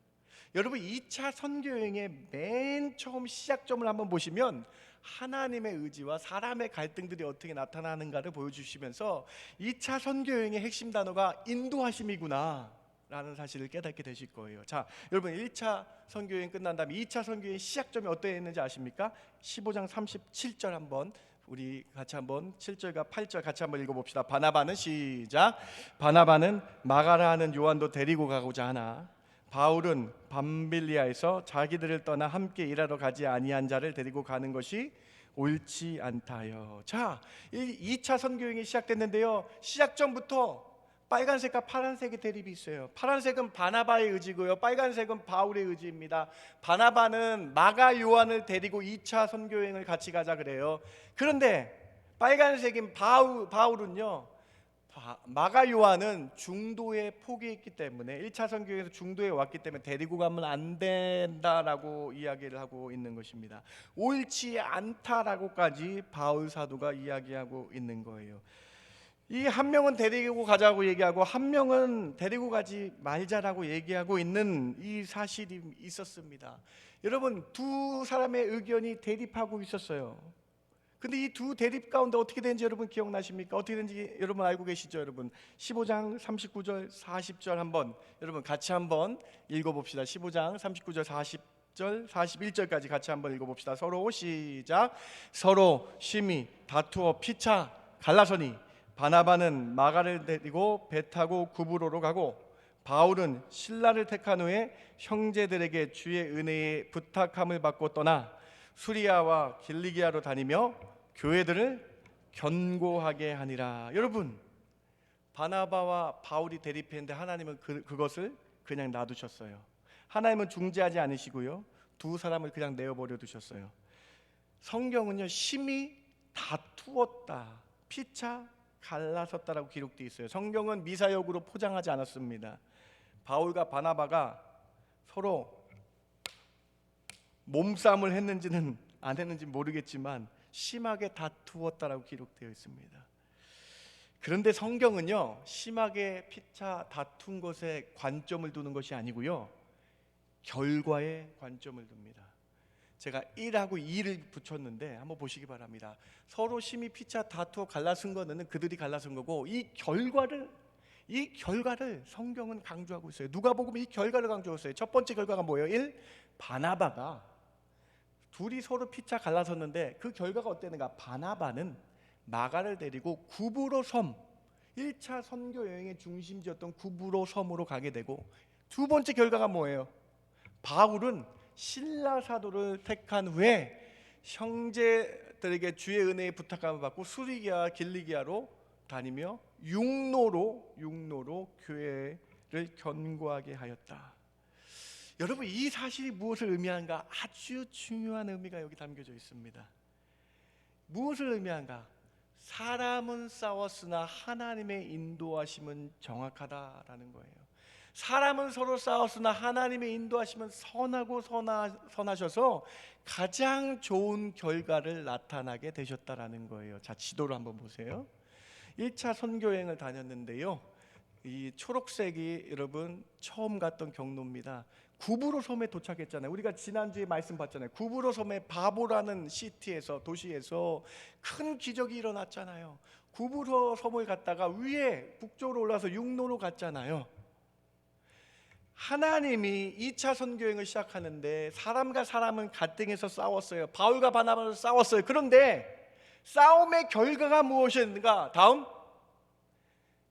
여러분, 2차 선교 여행의 맨 처음 시작점을 한번 보시면 하나님의 의지와 사람의 갈등들이 어떻게 나타나는가를 보여주시면서 2차 선교 여행의 핵심 단어가 인도하심이구나 라는 사실을 깨닫게 되실 거예요. 자, 여러분, 1차 선교 여행 끝난 다음에 2차 선교 여행 시작점이 어떠했는지 아십니까? 15장 37절 한번 우리 같이 한번 7절과 8절 같이 한번 읽어봅시다. 바나바는 시작. 바나바는 마가라 하는 요한도 데리고 가고자 하나 바울은 밤빌리아에서 자기들을 떠나 함께 일하러 가지 아니한 자를 데리고 가는 것이 옳지 않다요. 자, 2차 선교행이 시작됐는데요, 시작점부터 빨간색과 파란색의 대립이 있어요. 파란색은 바나바의 의지고요, 빨간색은 바울의 의지입니다. 바나바는 마가 요한을 데리고 2차 선교행을 같이 가자 그래요. 그런데 빨간색인 바울은요, 마가 요한은 중도에 포기했기 때문에 1차 선교에서 중도에 왔기 때문에 데리고 가면 안 된다라고 이야기를 하고 있는 것입니다. 옳지 않다라고까지 바울 사도가 이야기하고 있는 거예요. 이 한 명은 데리고 가자고 얘기하고 한 명은 데리고 가지 말자라고 얘기하고 있는 이 사실이 있었습니다. 여러분, 두 사람의 의견이 대립하고 있었어요. 근데 이 두 대립 가운데 어떻게 되는지 여러분 기억나십니까? 어떻게 되는지 여러분 알고 계시죠? 여러분 15장 39절 40절 한번 여러분 같이 한번 읽어봅시다. 15장 39절 40절 41절까지 같이 한번 읽어봅시다. 서로 시작. 서로 심히 다투어 피차 갈라서니 바나바는 마가를 데리고 배 타고 구브로로 가고 바울은 신라를 택한 후에 형제들에게 주의 은혜에 부탁함을 받고 떠나 수리아와 길리기아로 다니며 교회들을 견고하게 하니라. 여러분, 바나바와 바울이 대립했는데 하나님은 그것을 그냥 놔두셨어요. 하나님은 중재하지 않으시고요, 두 사람을 그냥 내어버려 두셨어요. 성경은요, 심히 다투었다, 피차 갈라섰다라고 기록되어 있어요. 성경은 미사역으로 포장하지 않았습니다. 바울과 바나바가 서로 몸싸움을 했는지는 안 했는지 모르겠지만 심하게 다투었다라고 기록되어 있습니다. 그런데 성경은요, 심하게 피차 다툰 것에 관점을 두는 것이 아니고요, 결과에 관점을 둡니다. 제가 1하고 2를 붙였는데 한번 보시기 바랍니다. 서로 심히 피차 다투어 갈라선 거는 그들이 갈라선 거고, 이 결과를 성경은 강조하고 있어요. 누가복음 이 결과를 강조하고 있어요. 첫 번째 결과가 뭐예요? 1. 바나바가 둘이 서로 피차 갈라섰는데 그 결과가 어땠는가? 바나바는 마가를 데리고 구브로 섬, 1차 선교 여행의 중심지였던 구브로 섬으로 가게 되고, 두 번째 결과가 뭐예요? 바울은 신라 사도를 택한 후에 형제들에게 주의 은혜에 부탁함을 받고 수리기아 길리기아로 다니며 육로로 교회를 견고하게 하였다. 여러분, 이 사실이 무엇을 의미하는가? 아주 중요한 의미가 여기 담겨져 있습니다. 무엇을 의미하는가? 사람은 싸웠으나 하나님의 인도하심은 정확하다라는 거예요. 사람은 서로 싸웠으나 하나님의 인도하심은 선하고 선하셔서 가장 좋은 결과를 나타나게 되셨다라는 거예요. 자, 지도를 한번 보세요. 1차 선교여행을 다녔는데요, 이 초록색이 여러분 처음 갔던 경로입니다. 구브로 섬에 도착했잖아요. 우리가 지난주에 말씀 봤잖아요. 구브로 섬의 바보라는 도시에서 큰 기적이 일어났잖아요. 구브로 섬을 갔다가 위에 북쪽으로 올라서 육로로 갔잖아요. 하나님이 2차 선교행을 시작하는데 사람과 사람은 갈등해서 싸웠어요. 바울과 바나바는 싸웠어요. 그런데 싸움의 결과가 무엇이었는가? 다음,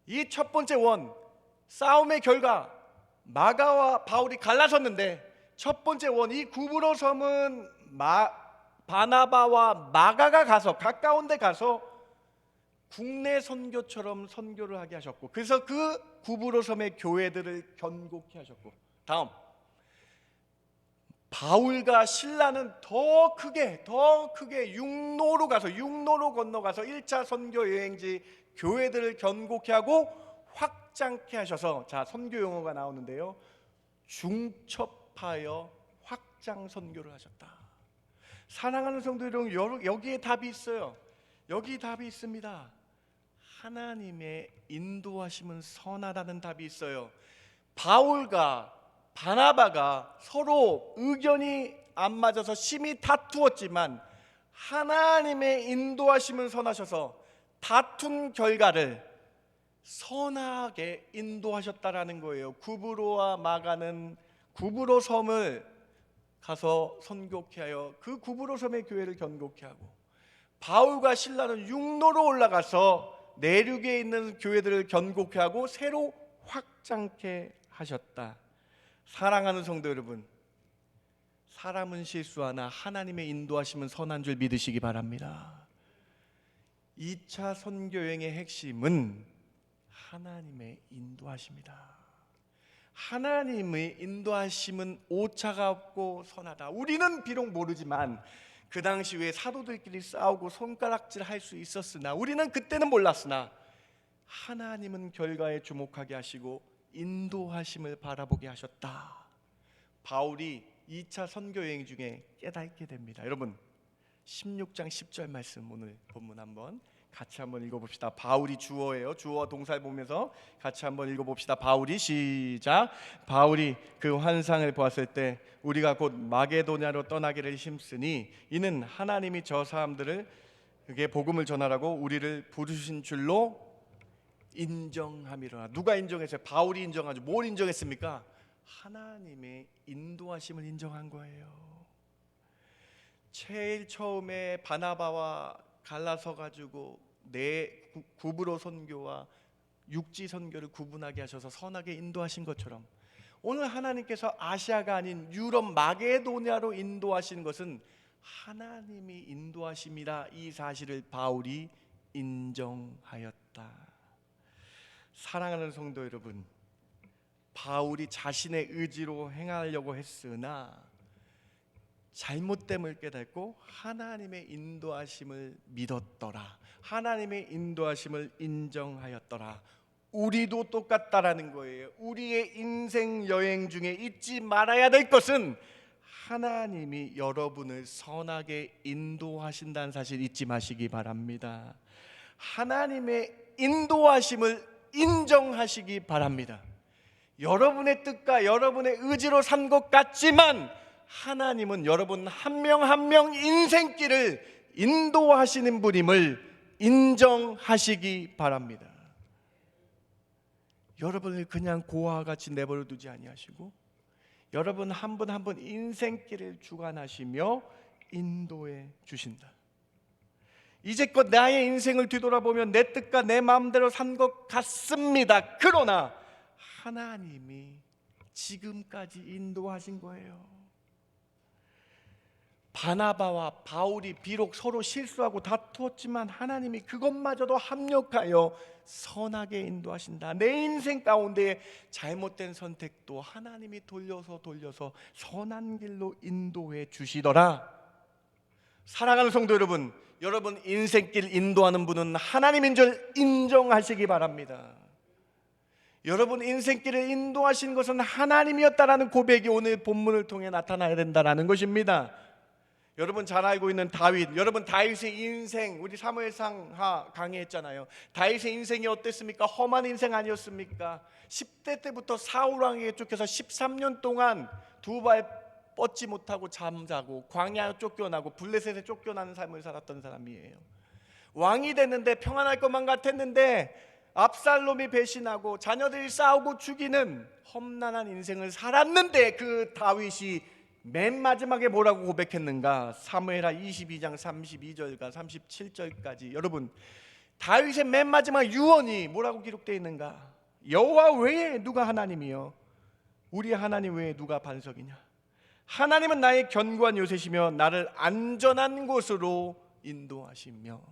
이 첫 번째 싸움의 결과, 마가와 바울이 갈라섰는데 첫 번째 이 구브로 섬은 바나바와 마가가 가서 가까운 데 가서 국내 선교처럼 선교를 하게 하셨고, 그래서 그 구브로 섬의 교회들을 견고케 하셨고, 다음 바울과 신라는 더 크게 육로로 건너가서 1차 선교 여행지 교회들을 견고케 하고 확장케 하셔서, 자, 선교 용어가 나오는데요, 중첩하여 확장 선교를 하셨다. 사랑하는 성도 여러분, 여기에 답이 있어요. 여기 답이 있습니다. 하나님의 인도하심은 선하다는 답이 있어요. 바울과 바나바가 서로 의견이 안 맞아서 심히 다투었지만 하나님의 인도하심은 선하셔서 다툰 결과를 선하게 인도하셨다라는 거예요. 구브로와 마가는 구브로 섬을 가서 선교케 하여 그 구브로 섬의 교회를 견고케 하고, 바울과 신라는 육로로 올라가서 내륙에 있는 교회들을 견고케 하고 새로 확장케 하셨다. 사랑하는 성도 여러분, 사람은 실수하나 하나님의 인도하심은 선한 줄 믿으시기 바랍니다. 2차 선교 여행의 핵심은 하나님의 인도하심이다. 하나님의 인도하심은 오차가 없고 선하다. 우리는 비록 모르지만 그 당시 왜 사도들끼리 싸우고 손가락질 할 수 있었으나, 우리는 그때는 몰랐으나 하나님은 결과에 주목하게 하시고 인도하심을 바라보게 하셨다. 바울이 2차 선교 여행 중에 깨닫게 됩니다. 여러분, 16장 10절 말씀 오늘 본문 한번 같이 한번 읽어봅시다. 바울이 주어예요. 주어와 동사를 보면서 같이 한번 읽어봅시다. 바울이, 시작. 바울이 그 환상을 보았을 때 우리가 곧 마게도냐로 떠나기를 힘쓰니 이는 하나님이 저 사람들을 그게 복음을 전하라고 우리를 부르신 줄로 인정함이라. 누가 인정했어요? 바울이 인정하죠. 뭘 인정했습니까? 하나님의 인도하심을 인정한 거예요. 제일 처음에 바나바와 갈라서 가지고 구브로 선교와 육지 선교를 구분하게 하셔서 선하게 인도하신 것처럼, 오늘 하나님께서 아시아가 아닌 유럽 마게도냐로 인도하신 것은 하나님이 인도하심이라, 이 사실을 바울이 인정하였다. 사랑하는 성도 여러분, 바울이 자신의 의지로 행하려고 했으나 잘못됨을 깨닫고 하나님의 인도하심을 믿었더라. 하나님의 인도하심을 인정하였더라. 우리도 똑같다라는 거예요. 우리의 인생 여행 중에 잊지 말아야 될 것은 하나님이 여러분을 선하게 인도하신다는 사실 잊지 마시기 바랍니다. 하나님의 인도하심을 인정하시기 바랍니다. 여러분의 뜻과 여러분의 의지로 산 것 같지만 하나님은 여러분 한 명 한 명 인생길을 인도하시는 분임을 인정하시기 바랍니다. 여러분을 그냥 고아와 같이 내버려 두지 아니하시고 여러분 한 분 한 분 인생길을 주관하시며 인도해 주신다. 이제껏 나의 인생을 뒤돌아보면 내 뜻과 내 마음대로 산 것 같습니다. 그러나 하나님이 지금까지 인도하신 거예요. 바나바와 바울이 비록 서로 실수하고 다투었지만 하나님이 그것마저도 합력하여 선하게 인도하신다. 내 인생 가운데 잘못된 선택도 하나님이 돌려서 선한 길로 인도해 주시더라. 사랑하는 성도 여러분, 여러분 인생길 인도하는 분은 하나님인 줄 인정하시기 바랍니다. 여러분 인생길을 인도하신 것은 하나님이었다라는 고백이 오늘 본문을 통해 나타나야 된다라는 것입니다. 여러분 잘 알고 있는 다윗, 여러분 다윗의 인생, 우리 사무엘상 강의했잖아요. 다윗의 인생이 어땠습니까? 험한 인생 아니었습니까? 10대 때부터 사울왕에게 쫓겨서 13년 동안 두 발 뻗지 못하고 잠자고 광야에 쫓겨나고 블레셋에 쫓겨나는 삶을 살았던 사람이에요. 왕이 됐는데 평안할 것만 같았는데 압살롬이 배신하고 자녀들이 싸우고 죽이는 험난한 인생을 살았는데 그 다윗이 맨 마지막에 뭐라고 고백했는가? 사무엘하 22장 32절과 37절까지 여러분 다윗의 맨 마지막 유언이 뭐라고 기록되어 있는가? 여호와 외에 누가 하나님이요? 우리 하나님 외에 누가 반석이냐? 하나님은 나의 견고한 요새시며 나를 안전한 곳으로 인도하시며.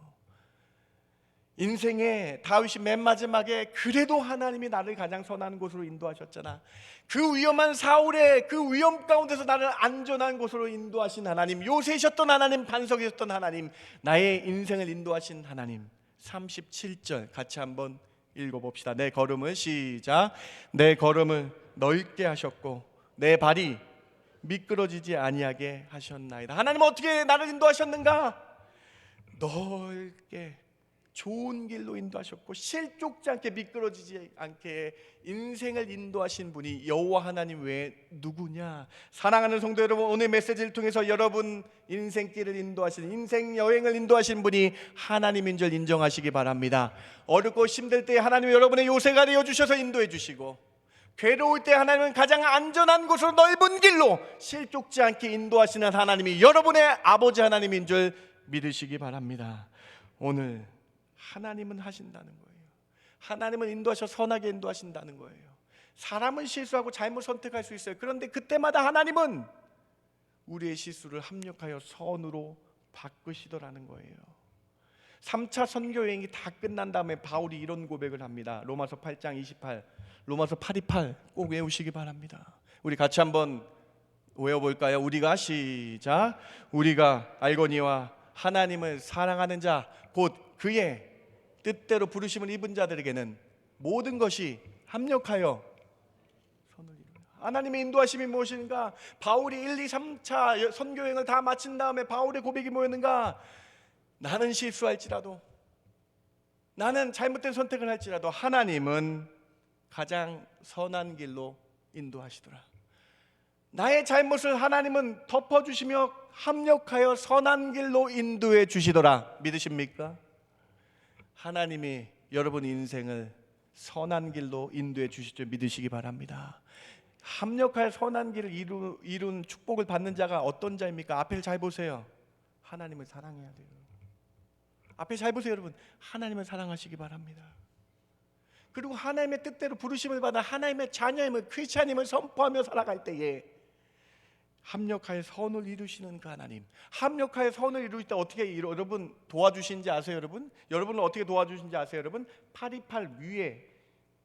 인생의 다윗이 맨 마지막에 그래도 하나님이 나를 가장 선한 곳으로 인도하셨잖아. 그 위험한 사울의 그 위험 가운데서 나를 안전한 곳으로 인도하신 하나님, 요새셨던 하나님, 반석이셨던 하나님, 나의 인생을 인도하신 하나님. 37절 같이 한번 읽어봅시다. 내 걸음을 시작. 내 걸음을 넓게 하셨고 내 발이 미끄러지지 아니하게 하셨나이다. 하나님은 어떻게 나를 인도하셨는가? 넓게 좋은 길로 인도하셨고 실족지 않게 미끄러지지 않게 인생을 인도하신 분이 여호와 하나님 외에 누구냐? 사랑하는 성도 여러분, 오늘 메시지를 통해서 여러분 인생길을 인도하시는, 인생 여행을 인도하신 분이 하나님인 줄 인정하시기 바랍니다. 어렵고 힘들 때 하나님은 여러분의 요새가 되어주셔서 인도해 주시고, 괴로울 때 하나님은 가장 안전한 곳으로 넓은 길로 실족지 않게 인도하시는 하나님이 여러분의 아버지 하나님인 줄 믿으시기 바랍니다. 오늘 하나님은 하신다는 거예요. 하나님은 인도하셔서 선하게 인도하신다는 거예요. 사람은 실수하고 잘못 선택할 수 있어요. 그런데 그때마다 하나님은 우리의 실수를 합력하여 선으로 바꾸시더라는 거예요. 3차 선교 여행이 다 끝난 다음에 바울이 이런 고백을 합니다. 로마서 8장 28, 로마서 8:28 꼭 외우시기 바랍니다. 우리 같이 한번 외워볼까요? 우리가 시작. 우리가 알거니와 하나님을 사랑하는 자 곧 그의 뜻대로 부르심을 입은 자들에게는 모든 것이 합력하여 선을 이룬다. 하나님의 인도하심이 무엇인가? 바울이 1, 2, 3차 선교여행을 다 마친 다음에 바울의 고백이 뭐였는가? 나는 실수할지라도, 나는 잘못된 선택을 할지라도 하나님은 가장 선한 길로 인도하시더라. 나의 잘못을 하나님은 덮어주시며 합력하여 선한 길로 인도해 주시더라. 믿으십니까? 하나님이 여러분 인생을 선한 길로 인도해 주실 줄 믿으시기 바랍니다. 합력하여 선한 길을 이룬 축복을 받는 자가 어떤 자입니까? 앞을 잘 보세요. 하나님을 사랑해야 돼요. 앞에 잘 보세요 여러분. 하나님을 사랑하시기 바랍니다. 그리고 하나님의 뜻대로 부르심을 받아 하나님의 자녀임을, 크리스찬임을 선포하며 살아갈 때에 합력하여 선을 이루시는 그 하나님, 합력하여 선을 이루실 때 어떻게 여러분 도와주신지 아세요? 여러분을 어떻게 도와주신지 아세요? 여러분 828 위에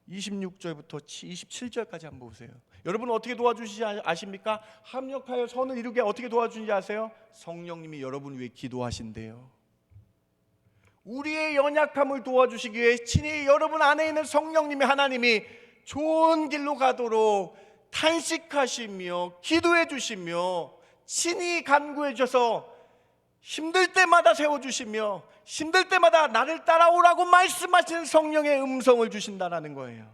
26절부터 27절까지 한번 보세요. 여러분 어떻게 도와주시지 아십니까? 합력하여 선을 이루게 어떻게 도와주는지 아세요? 성령님이 여러분 위해 기도하신대요. 우리의 연약함을 도와주시기 위해 친히 여러분 안에 있는 성령님이, 하나님이 좋은 길로 가도록 탄식하시며 기도해 주시며 친히 간구해 주셔서 힘들 때마다 세워주시며 힘들 때마다 나를 따라오라고 말씀하시는 성령의 음성을 주신다는 거예요.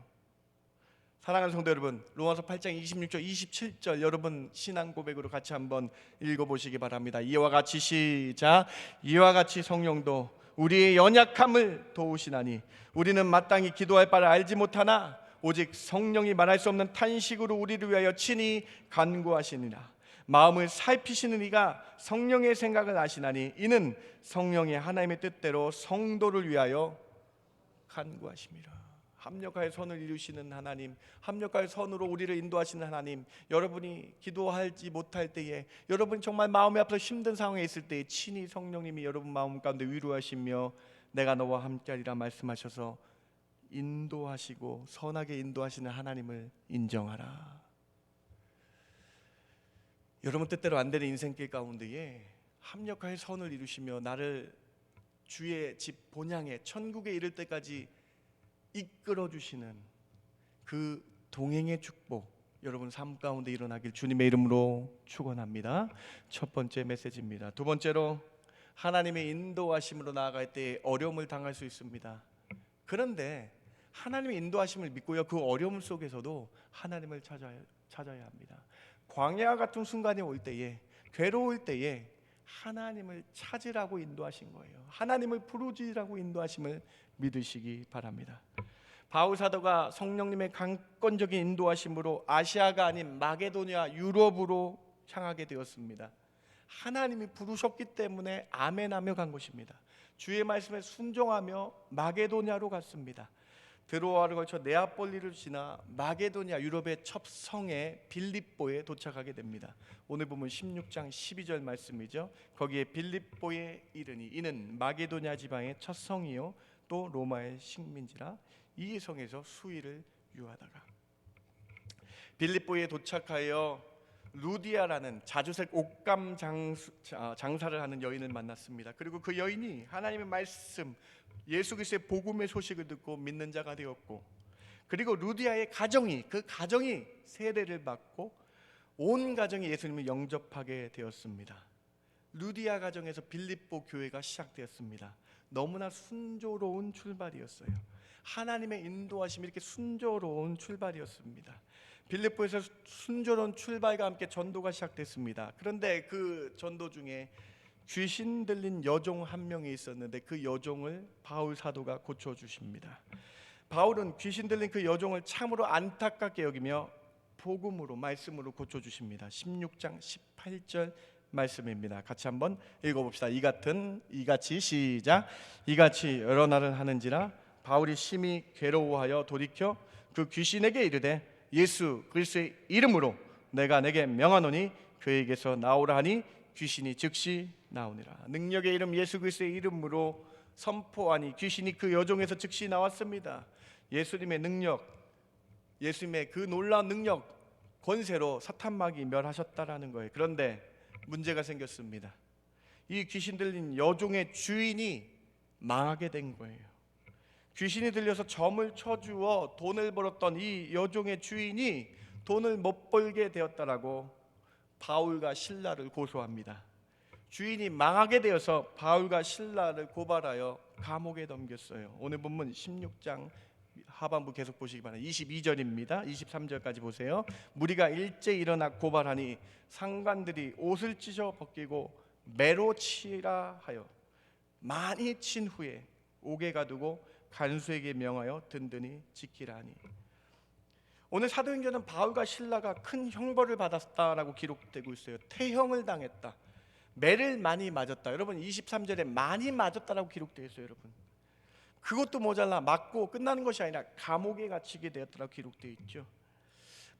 사랑하는 성도 여러분, 로마서 8장 26절 27절 여러분 신앙 고백으로 같이 한번 읽어보시기 바랍니다. 이와 같이 시작. 이와 같이 성령도 우리의 연약함을 도우시나니 우리는 마땅히 기도할 바를 알지 못하나 오직 성령이 말할 수 없는 탄식으로 우리를 위하여 친히 간구하시니라. 마음을 살피시는 이가 성령의 생각을 아시나니 이는 성령의 하나님의 뜻대로 성도를 위하여 간구하심이라. 합력하여 선을 이루시는 하나님, 합력하여 선으로 우리를 인도하시는 하나님, 여러분이 기도하지 못할 때에, 여러분이 정말 마음이 아파서 힘든 상황에 있을 때에 친히 성령님이 여러분 마음 가운데 위로하시며 내가 너와 함께하리라 말씀하셔서 인도하시고 선하게 인도하시는 하나님을 인정하라. 여러분 뜻대로 안 되는 인생길 가운데에 합력하여 선을 이루시며 나를 주의 집 본향에 천국에 이를 때까지 이끌어 주시는 그 동행의 축복 여러분 삶 가운데 일어나길 주님의 이름으로 축원합니다. 첫 번째 메시지입니다. 두 번째로 하나님의 인도하심으로 나아갈 때 어려움을 당할 수 있습니다. 그런데 하나님의 인도하심을 믿고요, 그 어려움 속에서도 하나님을 찾아야 합니다. 광야 같은 순간이 올 때에, 괴로울 때에 하나님을 찾으라고 인도하신 거예요. 하나님을 부르짖으라고 인도하심을 믿으시기 바랍니다. 바울 사도가 성령님의 강권적인 인도하심으로 아시아가 아닌 마게도냐 유럽으로 향하게 되었습니다. 하나님이 부르셨기 때문에 아멘하며 간 것입니다. 주의 말씀에 순종하며 마게도냐로 갔습니다. 드로아를 걸쳐 네아폴리를 지나 마게도냐 유럽의 첫 성에 빌립보에 도착하게 됩니다. 오늘 보면 16장 12절 말씀이죠. 거기에 빌립보에 이르니 이는 마게도냐 지방의 첫 성이요 또 로마의 식민지라 이 성에서 수의를 유하다가 빌립보에 도착하여 루디아라는 자주색 옷감 장사를 하는 여인을 만났습니다. 그리고 그 여인이 하나님의 말씀, 예수 그리스도의 복음의 소식을 듣고 믿는 자가 되었고, 그리고 루디아의 가정이 세례를 받고 온 가정이 예수님을 영접하게 되었습니다. 루디아 가정에서 빌립보 교회가 시작되었습니다. 너무나 순조로운 출발이었어요. 하나님의 인도하심이 이렇게 순조로운 출발이었습니다. 빌립보에서 순조로운 출발과 함께 전도가 시작됐습니다. 그런데 그 전도 중에 귀신 들린 여종 한 명이 있었는데 그 여종을 바울 사도가 고쳐주십니다. 바울은 귀신 들린 그 여종을 참으로 안타깝게 여기며 복음으로, 말씀으로 고쳐주십니다. 16장 18절 말씀입니다. 같이 한번 읽어봅시다. 이같이 시작. 이같이 여러 날을 하는지라 바울이 심히 괴로워하여 돌이켜 그 귀신에게 이르되 예수 그리스도의 이름으로 내가 내게 명하노니 그에게서 나오라 하니 귀신이 즉시 나오니라. 능력의 이름 예수 그리스도의 이름으로 선포하니 귀신이 그 여종에서 즉시 나왔습니다. 예수님의 능력, 예수님의 그 놀라운 능력, 권세로 사탄마귀 멸하셨다라는 거예요. 그런데 문제가 생겼습니다. 이 귀신 들린 여종의 주인이 망하게 된 거예요. 귀신이 들려서 점을 쳐주어 돈을 벌었던 이 여종의 주인이 돈을 못 벌게 되었다라고 바울과 실라를 고소합니다. 주인이 망하게 되어서 바울과 실라를 고발하여 감옥에 넘겼어요. 오늘 본문 16장 하반부 계속 보시기 바랍니다. 22절입니다. 23절까지 보세요. 무리가 일제 일어나 고발하니 상관들이 옷을 찢어 벗기고 매로 치라 하여 많이 친 후에 옥에 가두고 간수에게 명하여 든든히 지키라 하니. 오늘 사도행전은 바울과 실라가 큰 형벌을 받았다라고 기록되고 있어요. 태형을 당했다, 매를 많이 맞았다. 여러분 23절에 많이 맞았다라고 기록되어 있어요. 여러분 그것도 모자라 맞고 끝나는 것이 아니라 감옥에 갇히게 되었다라고 기록되어 있죠.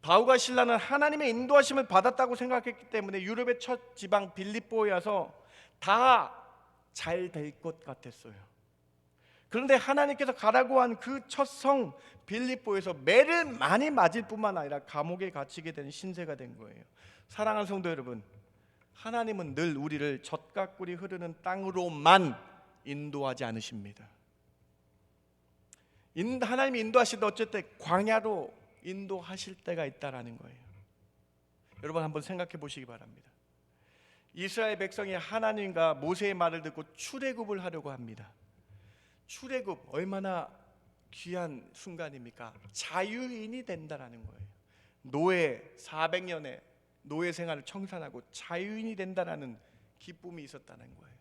바울과 실라는 하나님의 인도하심을 받았다고 생각했기 때문에 유럽의 첫 지방 빌립보에 와서 다 잘 될 것 같았어요. 그런데 하나님께서 가라고 한 그 첫 성 빌립보에서 매를 많이 맞을 뿐만 아니라 감옥에 갇히게 되는 신세가 된 거예요. 사랑하는 성도 여러분, 하나님은 늘 우리를 젖과 꿀이 흐르는 땅으로만 인도하지 않으십니다. 하나님이 인도하실 때 어쨌든 광야로 인도하실 때가 있다라는 거예요. 여러분 한번 생각해 보시기 바랍니다. 이스라엘 백성이 하나님과 모세의 말을 듣고 출애굽을 하려고 합니다. 출애굽 얼마나 귀한 순간입니까? 자유인이 된다라는 거예요. 노예 400년의 노예 생활을 청산하고 자유인이 된다라는 기쁨이 있었다는 거예요.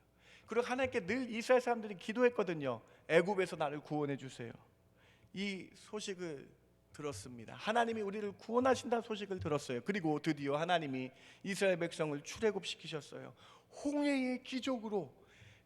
그리고 하나님께 늘 이스라엘 사람들이 기도했거든요. 애굽에서 나를 구원해 주세요. 이 소식을 들었습니다. 하나님이 우리를 구원하신다는 소식을 들었어요. 그리고 드디어 하나님이 이스라엘 백성을 출애굽시키셨어요. 홍해의 기적으로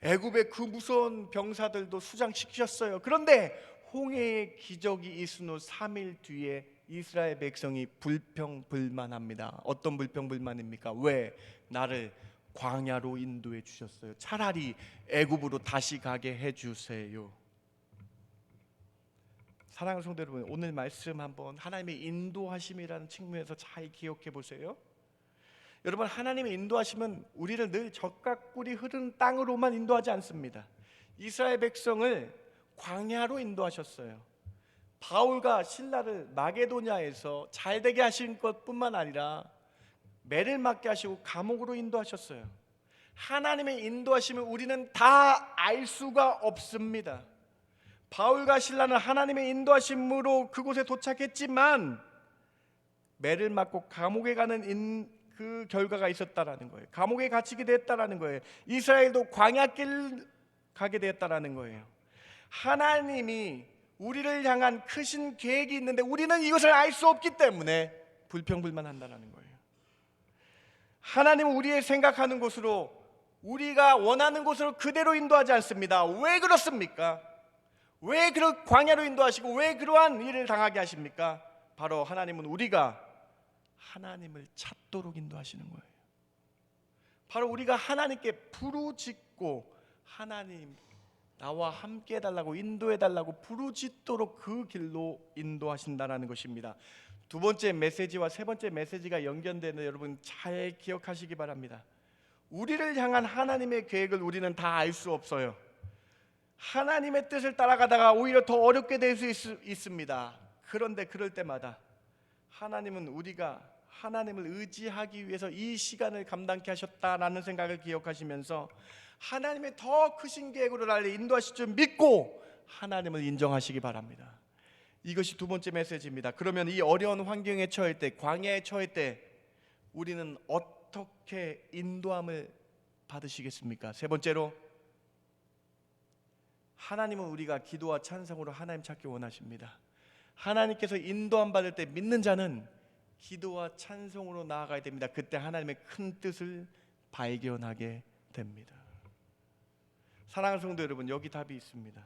애굽의 그 무서운 병사들도 수장시키셨어요. 그런데 홍해의 기적이 있은 후 3일 뒤에 이스라엘 백성이 불평불만합니다. 어떤 불평불만입니까? 왜 나를 광야로 인도해 주셨어요? 차라리 애굽으로 다시 가게 해 주세요. 사랑하는 성도 여러분, 오늘 말씀 한번 하나님의 인도하심이라는 측면에서 잘 기억해 보세요. 여러분 하나님의 인도하심은 우리를 늘 젖과 꿀이 흐르는 땅으로만 인도하지 않습니다. 이스라엘 백성을 광야로 인도하셨어요. 바울과 실라를 마게도냐에서 잘되게 하신 것뿐만 아니라 매를 맞게 하시고 감옥으로 인도하셨어요. 하나님의 인도하심을 우리는 다 알 수가 없습니다. 바울과 실라는 하나님의 인도하심으로 그곳에 도착했지만 매를 맞고 감옥에 가는 그 결과가 있었다라는 거예요. 감옥에 갇히게 됐다라는 거예요. 이스라엘도 광야길 가게 됐다라는 거예요. 하나님이 우리를 향한 크신 계획이 있는데 우리는 이것을 알 수 없기 때문에 불평불만한다라는 거예요. 하나님은 우리의 생각하는 곳으로, 우리가 원하는 곳으로 그대로 인도하지 않습니다. 왜 그렇습니까? 왜 그런 광야로 인도하시고 왜 그러한 일을 당하게 하십니까? 바로 하나님은 우리가 하나님을 찾도록 인도하시는 거예요. 바로 우리가 하나님께 부르짖고 하나님 나와 함께 해달라고, 인도해달라고 부르짖도록 그 길로 인도하신다라는 것입니다. 두 번째 메시지와 세 번째 메시지가 연결되는 여러분 잘 기억하시기 바랍니다. 우리를 향한 하나님의 계획을 우리는 다 알 수 없어요. 하나님의 뜻을 따라가다가 오히려 더 어렵게 될 수 있습니다. 그런데 그럴 때마다 하나님은 우리가 하나님을 의지하기 위해서 이 시간을 감당케 하셨다라는 생각을 기억하시면서 하나님의 더 크신 계획으로 나를 인도하실 줄 믿고 하나님을 인정하시기 바랍니다. 이것이 두 번째 메시지입니다. 그러면 이 어려운 환경에 처할 때, 광야에 처할 때 우리는 어떻게 인도함을 받으시겠습니까? 세 번째로, 하나님은 우리가 기도와 찬송으로 하나님 찾기 원하십니다. 하나님께서 인도함 받을 때 믿는 자는 기도와 찬송으로 나아가야 됩니다. 그때 하나님의 큰 뜻을 발견하게 됩니다. 사랑하는 성도 여러분, 여기 답이 있습니다.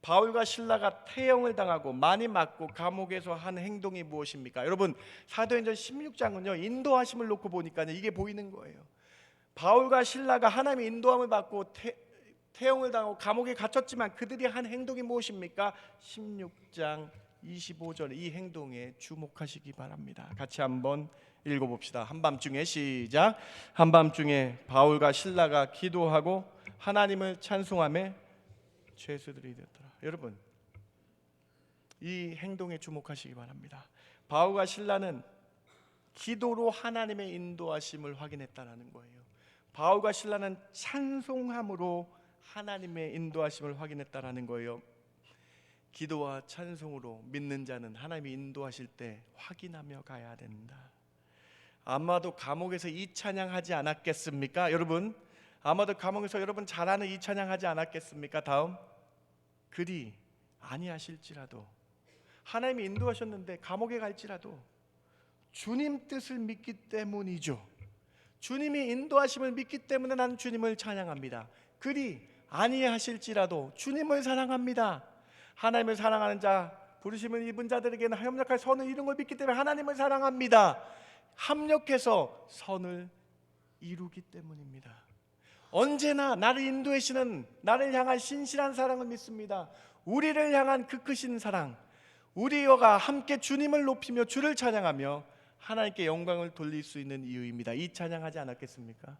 바울과 실라가 태형을 당하고 많이 맞고 감옥에서 한 행동이 무엇입니까? 여러분, 사도행전 16장은요 인도하심을 놓고 보니까요 이게 보이는 거예요. 바울과 실라가 하나님의 인도함을 받고 태형을 당하고 감옥에 갇혔지만 그들이 한 행동이 무엇입니까? 16장 25절 이 행동에 주목하시기 바랍니다. 같이 한번 읽어봅시다. 한밤중에 시작. 한밤중에 바울과 실라가 기도하고 하나님을 찬송하며 죄수들이 되었더라. 여러분, 이 행동에 주목하시기 바랍니다. 바울과 실라는 기도로 하나님의 인도하심을 확인했다는 거예요. 바울과 실라는 찬송함으로 하나님의 인도하심을 확인했다는 거예요. 기도와 찬송으로 믿는 자는 하나님이 인도하실 때 확인하며 가야 된다. 아마도 감옥에서 이 찬양하지 않았겠습니까? 여러분, 아마도 감옥에서 여러분 잘 아는 이 찬양하지 않았겠습니까? 다음, 그리 아니하실지라도, 하나님이 인도하셨는데 감옥에 갈지라도 주님 뜻을 믿기 때문이죠. 주님이 인도하심을 믿기 때문에 나는 주님을 찬양합니다. 그리 아니하실지라도 주님을 사랑합니다. 하나님을 사랑하는 자, 부르심을 입은 자들에게는 협력할 선을 이룬 걸 믿기 때문에 하나님을 사랑합니다. 합력해서 선을 이루기 때문입니다. 언제나 나를 인도하시는, 나를 향한 신실한 사랑을 믿습니다. 우리를 향한 그 크신 사랑, 우리와 함께 주님을 높이며 주를 찬양하며 하나님께 영광을 돌릴 수 있는 이유입니다. 이 찬양하지 않았겠습니까?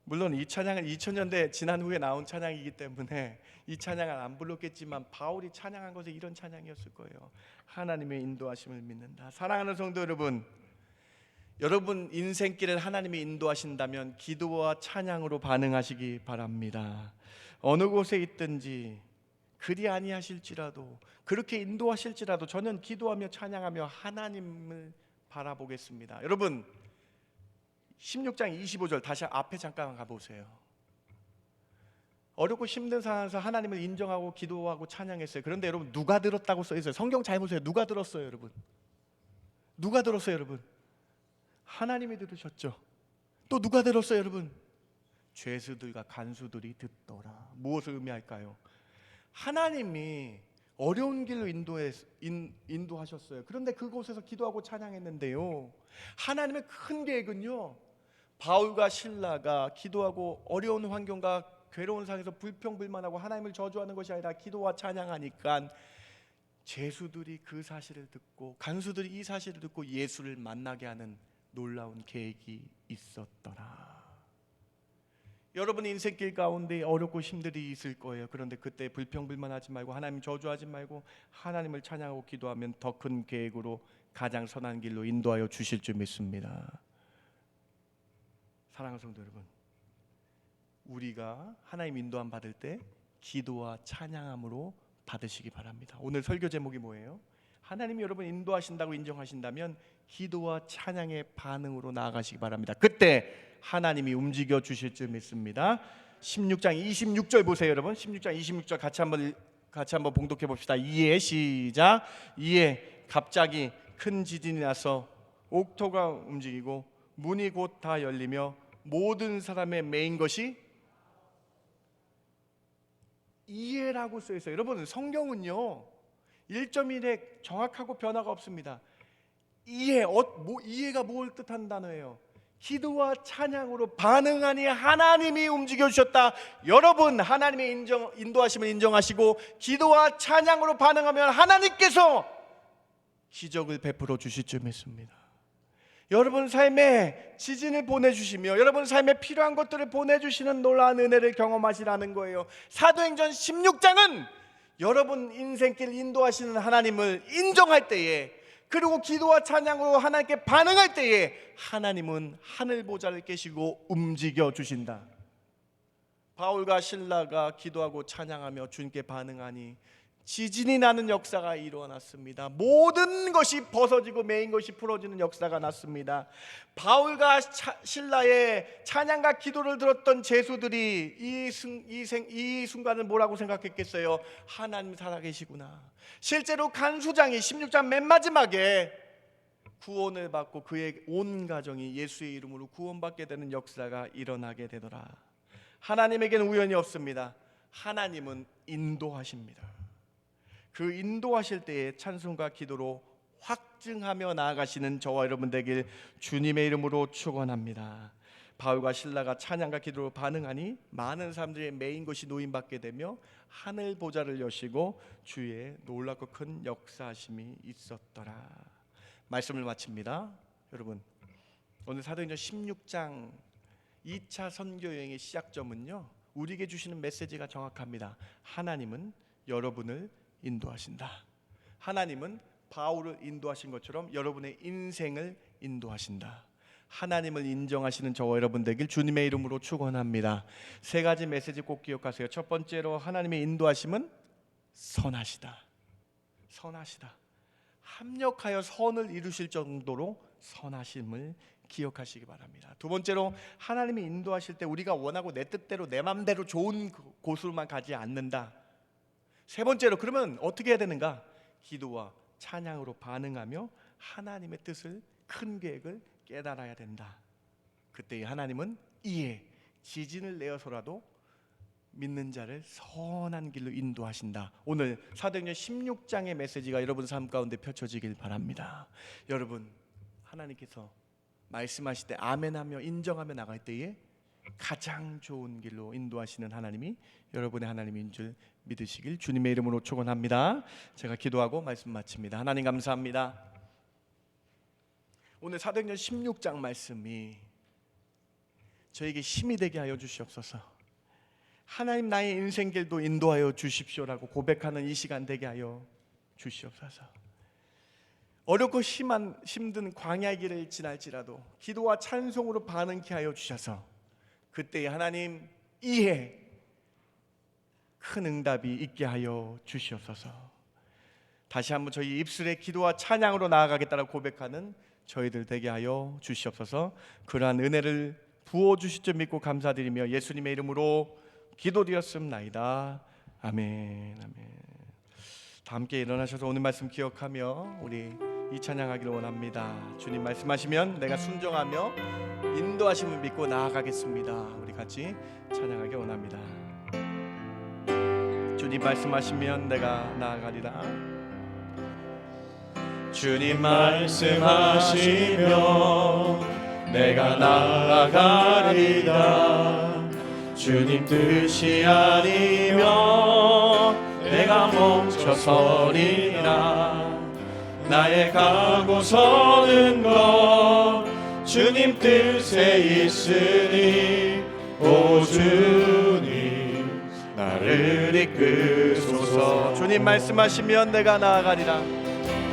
물론 이 찬양은 2000년대 지난 후에 나온 찬양이기 때문에 이 찬양은 안 불렀겠지만 바울이 찬양한 것은 이런 찬양이었을 거예요. 하나님의 인도하심을 믿는다. 사랑하는 성도 여러분, 여러분 인생길을 하나님이 인도하신다면 기도와 찬양으로 반응하시기 바랍니다. 어느 곳에 있든지 그리 아니하실지라도, 그렇게 인도하실지라도 저는 기도하며 찬양하며 하나님을 바라보겠습니다. 여러분, 16장 25절 다시 앞에 잠깐 가보세요. 어렵고 힘든 상황에서 하나님을 인정하고 기도하고 찬양했어요. 그런데 여러분, 누가 들었다고 써 있어요? 성경 잘 보세요. 누가 들었어요, 여러분? 누가 들었어요, 여러분? 하나님이 들으셨죠. 또 누가 들었어요, 여러분? 죄수들과 간수들이 듣더라. 무엇을 의미할까요? 하나님이 어려운 길로 인도하셨어요. 그런데 그곳에서 기도하고 찬양했는데요, 하나님의 큰 계획은요, 바울과 실라가 기도하고 어려운 환경과 괴로운 상황에서 불평불만하고 하나님을 저주하는 것이 아니라 기도와 찬양하니까 죄수들이 그 사실을 듣고 간수들이 이 사실을 듣고 예수를 만나게 하는 놀라운 계획이 있었더라. 여러분 인생길 가운데 어렵고 힘들이 있을 거예요. 그런데 그때 불평불만하지 말고 하나님 저주하지 말고 하나님을 찬양하고 기도하면 더 큰 계획으로 가장 선한 길로 인도하여 주실 줄 믿습니다. 사랑하는 성도 여러분, 우리가 하나님 인도함 받을 때 기도와 찬양함으로 받으시기 바랍니다. 오늘 설교 제목이 뭐예요? 하나님이 여러분 인도하신다고 인정하신다면 기도와 찬양의 반응으로 나아가시기 바랍니다. 그때 하나님이 움직여 주실 줄 믿습니다. 16장 26절 보세요, 여러분. 16장 26절 같이 한번 봉독해 봅시다. 이에 시작. 이에 갑자기 큰 지진이 나서 옥토가 움직이고 문이 곧 다 열리며 모든 사람의 메인 것이 이해라고 써 있어요. 여러분, 성경은요 1.1에 정확하고 변화가 없습니다. 이해가 뭘 뜻하는 단어예요? 기도와 찬양으로 반응하니 하나님이 움직여 주셨다. 여러분, 하나님의 인도하심을 인정하시고 기도와 찬양으로 반응하면 하나님께서 기적을 베풀어 주실 줄 믿습니다. 여러분 삶에 지진을 보내주시며 여러분 삶에 필요한 것들을 보내주시는 놀라운 은혜를 경험하시라는 거예요. 사도행전 16장은 여러분 인생길 인도하시는 하나님을 인정할 때에, 그리고 기도와 찬양으로 하나님께 반응할 때에 하나님은 하늘 보좌를 깨시고 움직여 주신다. 바울과 실라가 기도하고 찬양하며 주님께 반응하니 지진이 나는 역사가 일어났습니다. 모든 것이 벗어지고 매인 것이 풀어지는 역사가 났습니다. 바울과 실라의 찬양과 기도를 들었던 제수들이 이 순간을 뭐라고 생각했겠어요? 하나님 살아계시구나. 실제로 간수장이 16장 맨 마지막에 구원을 받고 그의 온 가정이 예수의 이름으로 구원받게 되는 역사가 일어나게 되더라. 하나님에게는 우연이 없습니다. 하나님은 인도하십니다. 그 인도하실 때에 찬송과 기도로 확증하며 나아가시는 저와 여러분 되길 주님의 이름으로 축원합니다. 바울과 실라가 찬양과 기도로 반응하니 많은 사람들이 매인 것이 노임받게 되며 하늘 보좌를 여시고 주의 놀랍고 큰 역사하심이 있었더라. 말씀을 마칩니다. 여러분, 오늘 사도행전 16장 2차 선교 여행의 시작점은요, 우리에게 주시는 메시지가 정확합니다. 하나님은 여러분을 인도하신다. 하나님은 바울을 인도하신 것처럼 여러분의 인생을 인도하신다. 하나님을 인정하시는 저와 여러분 되길 주님의 이름으로 축원합니다. 세 가지 메시지 꼭 기억하세요. 첫 번째로, 하나님의 인도하심은 선하시다. 선하시다. 합력하여 선을 이루실 정도로 선하심을 기억하시기 바랍니다. 두 번째로, 하나님이 인도하실 때 우리가 원하고 내 뜻대로 내 맘대로 좋은 곳으로만 가지 않는다. 세 번째로, 그러면 어떻게 해야 되는가? 기도와 찬양으로 반응하며 하나님의 뜻을, 큰 계획을 깨달아야 된다. 그때 하나님은 이에 지진을 내어서라도 믿는 자를 선한 길로 인도하신다. 오늘 사도행전 16장의 메시지가 여러분 삶 가운데 펼쳐지길 바랍니다. 여러분, 하나님께서 말씀하실 때 아멘하며 인정하며 나갈 때에 가장 좋은 길로 인도하시는 하나님이 여러분의 하나님인 줄 믿으시길 주님의 이름으로 축원합니다. 제가 기도하고 말씀 마칩니다. 하나님 감사합니다. 오늘 사도행전 16장 말씀이 저에게 힘이 되게 하여 주시옵소서. 하나님, 나의 인생길도 인도하여 주십시오라고 고백하는 이 시간 되게 하여 주시옵소서. 어렵고 힘든 광야 길을 지날지라도 기도와 찬송으로 반응케 하여 주셔서 그때 하나님 이해 큰 응답이 있게 하여 주시옵소서. 다시 한번 저희 입술에 기도와 찬양으로 나아가겠다고 고백하는 저희들 되게 하여 주시옵소서. 그러한 은혜를 부어주실 줄 믿고 감사드리며 예수님의 이름으로 기도드렸습나이다. 아멘. 아멘. 다 함께 일어나셔서 오늘 말씀 기억하며 우리 이 찬양하기를 원합니다. 주님 말씀하시면 내가 순종하며 인도하심을 믿고 나아가겠습니다. 우리 같이 찬양하기 원합니다. 주님 말씀하시면 내가 나아가리라. 주님 말씀하시면 내가 나아가리라. 주님 뜻이 아니면 내가 멈춰서리라. 나의 가고 서는 것 주님 뜻에 있으니 오 주님 나를 이끄소서. 주님 말씀하시면 내가 나아가리라.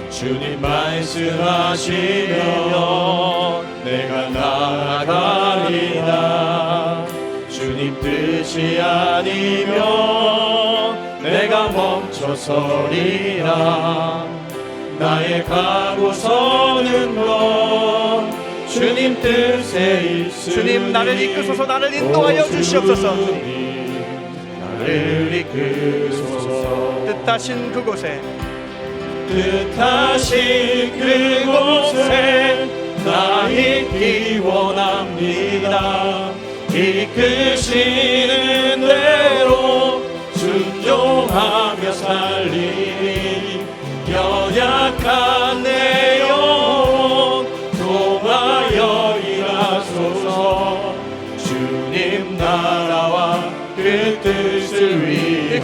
주님 말씀하시면 내가 나아가리라. 주님 뜻이 아니면 내가 멈춰서리라. 나의 가고 서는 것 주님 뜻에 있으니 주님 나를 이끄소서. 나를 인도하여 주시옵소서. 나를 이끄소서. 뜻하신 그곳에 나 있기 원합니다. 이끄시는 대로 순종하며 살리니 연약한 내 영혼 통하여 일하소서.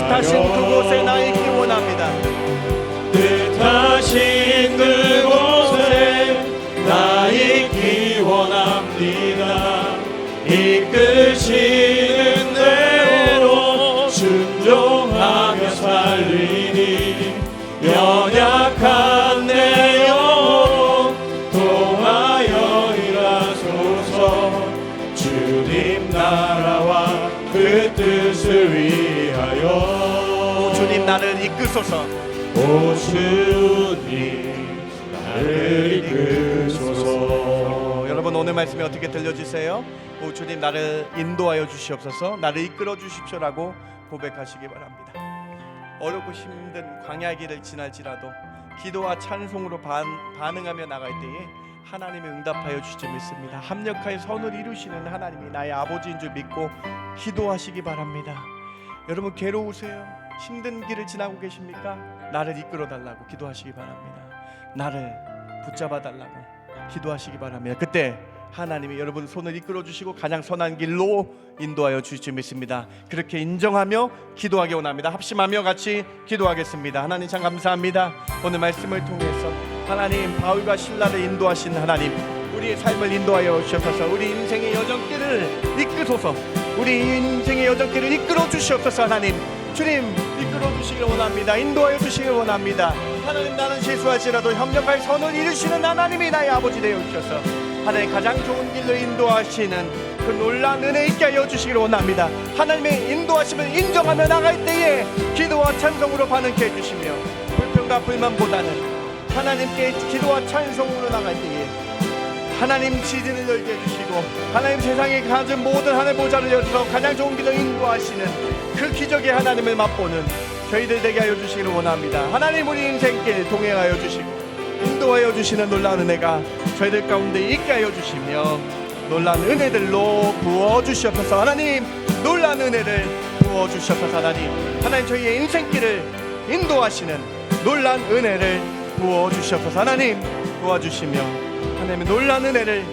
뜻하신 그곳에 나 있기 원합니다. 뜻하신 그곳에 나 있기 원합니다. 이끄시는 대로 순종하며 살리니 연약한 내 영혼 통하여 일하소서. 주님 나라와 그 뜻을 위하여. 오 주님 나를 이끄소서. 오 주님 나를 이끄소서. 여러분 오늘 말씀이 어떻게 들려지세요? 오 주님 나를 인도하여 주시옵소서. 나를 이끌어 주십시오라고 고백하시기 바랍니다. 어렵고 힘든 광야 길을 지날지라도 기도와 찬송으로 반응하며 나갈 때에 하나님이 응답하여 주실 믿습니다. 합력하여 선을 이루시는 하나님이 나의 아버지인 줄 믿고 기도하시기 바랍니다. 여러분 괴로우세요? 힘든 길을 지나고 계십니까? 나를 이끌어 달라고 기도하시기 바랍니다. 나를 붙잡아 달라고 기도하시기 바랍니다. 그때 하나님이 여러분 손을 이끌어 주시고 가장 선한 길로 인도하여 주실 줄 믿습니다. 그렇게 인정하며 기도하기 원합니다. 합심하며 같이 기도하겠습니다. 하나님 참 감사합니다. 오늘 말씀을 통해서 하나님 바울과 신라를 인도하신 하나님, 우리의 삶을 인도하여 주셔서 우리 인생의 여정길을 이끄소서. 우리 인생의 여정길을 이끌어 주시옵소서. 하나님 주님 이끌어 주시길 원합니다. 인도하여 주시길 원합니다. 하나님 나는 실수할지라도 협력할 선을 이루시는 하나님이 나의 아버지 되어 주셔서 하나님 가장 좋은 길로 인도하시는 그 놀라운 은혜 있게 하여 주시길 원합니다. 하나님의 인도하심을 인정하며 나갈 때에 기도와 찬송으로 반응케 해주시며 불평과 불만보다는 하나님께 기도와 찬송으로 나갈 때에 하나님 시즌을 열게 해주시고 하나님 세상에 가진 모든 하늘 보좌를 열어서 가장 좋은 길로 인도하시는 그 기적의 하나님을 맛보는 저희들 되게 하여 주시기를 원합니다. 하나님 우리 인생길 동행하여 주시고 인도하여 주시는 놀라운 은혜가 저희들 가운데 있게 하여 주시며 놀라운 은혜들로 부어주시옵소서. 하나님 놀라운 은혜를 부어주시옵소서. 하나님 저희의 인생길을 인도하시는 놀라운 은혜를 부어주시옵소서. 하나님 도와주시며 하나님의 놀라운 은혜를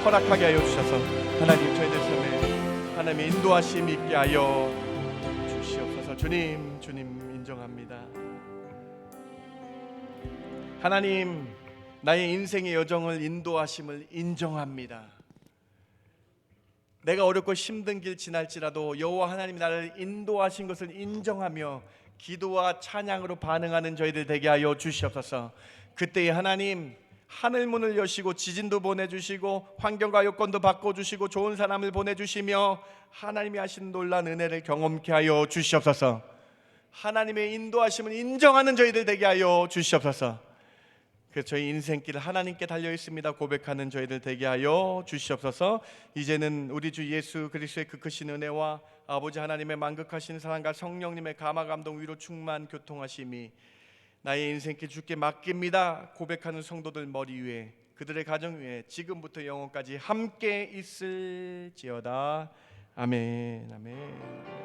허락하게 하여 주셔서 하나님 저희들 삶에 하나님의 인도하심 있게 하여 주시옵소서. 주님 인정합니다. 하나님 나의 인생의 여정을 인도하심을 인정합니다. 내가 어렵고 힘든 길 지날지라도 여호와 하나님이 나를 인도하신 것을 인정하며 기도와 찬양으로 반응하는 저희들 되게 하여 주시옵소서. 그때에 하나님 하늘 문을 여시고 지진도 보내주시고 환경과 여건도 바꿔주시고 좋은 사람을 보내주시며 하나님이 하시는 놀라운 은혜를 경험케 하여 주시옵소서. 하나님의 인도하심을 인정하는 저희들 되게 하여 주시옵소서. 그래서 저희 인생길 하나님께 달려 있습니다 고백하는 저희들 되게 하여 주시옵소서. 이제는 우리 주 예수 그리스도의 그 크신 은혜와 아버지 하나님의 만극하신 사랑과 성령님의 감화 감동 위로 충만 교통하심이 나의 인생길 주께 맡깁니다 고백하는 성도들 머리 위에 그들의 가정 위에 지금부터 영원까지 함께 있을지어다. 아멘. 아멘.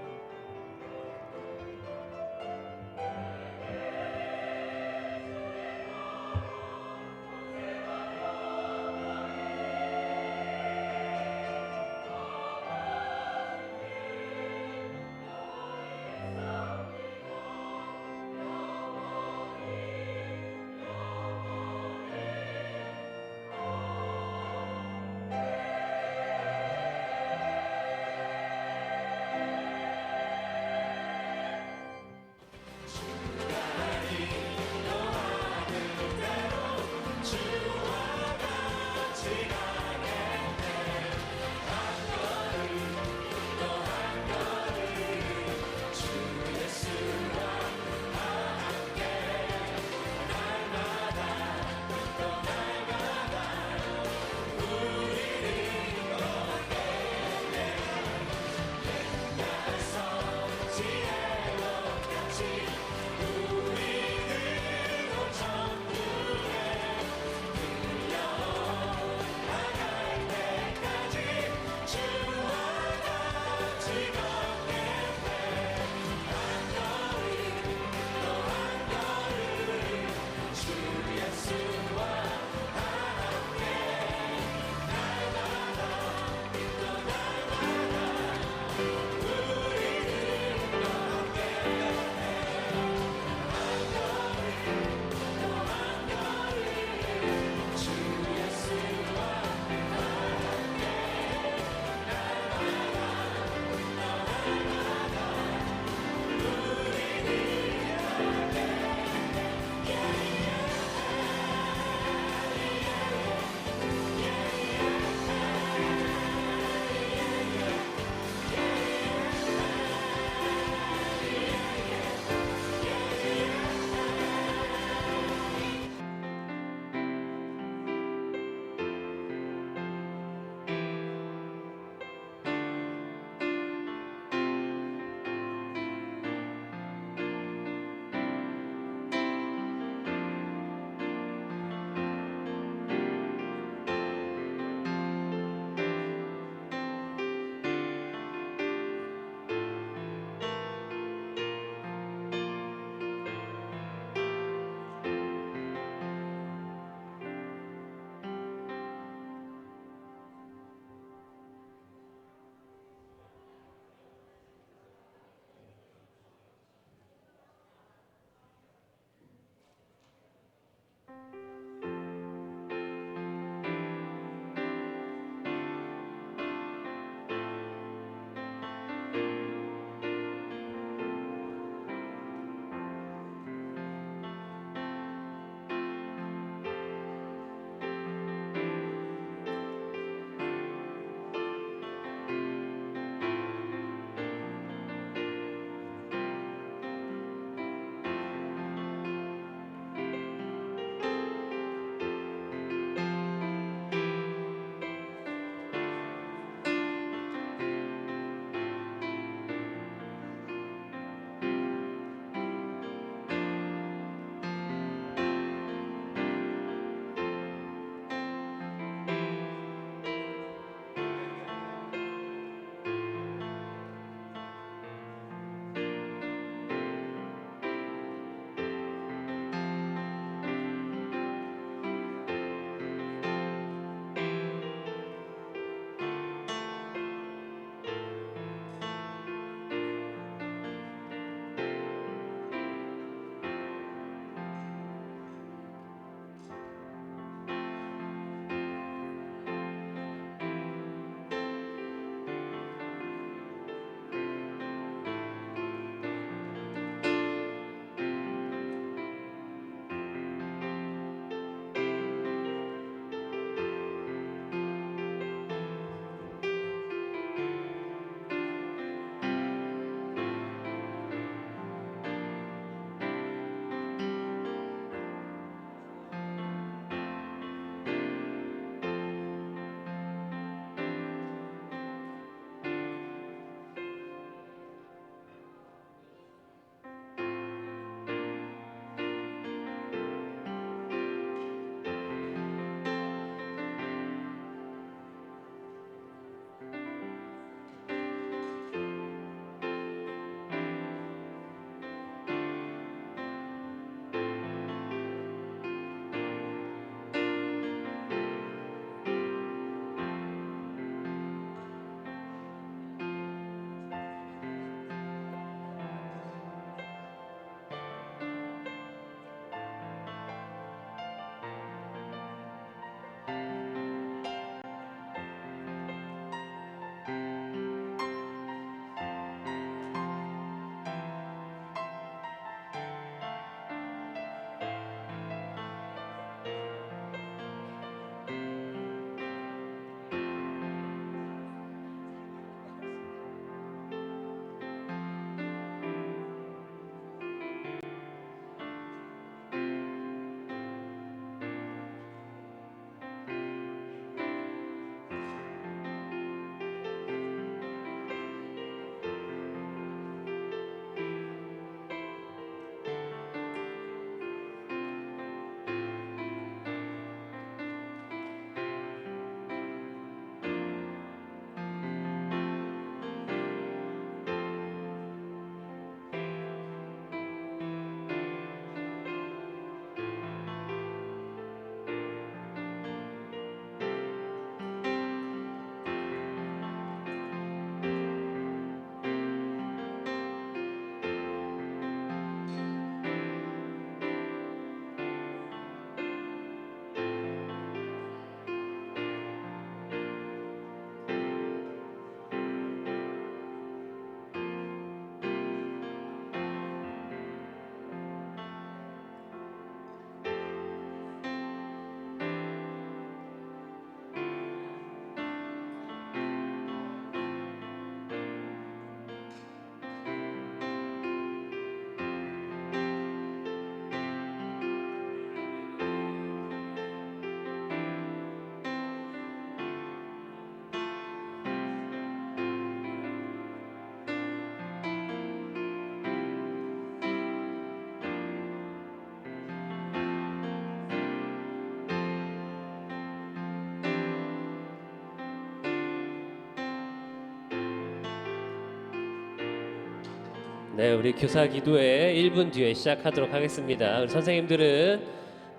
네, 우리 교사 기도회 1분 뒤에 시작하도록 하겠습니다. 우리 선생님들은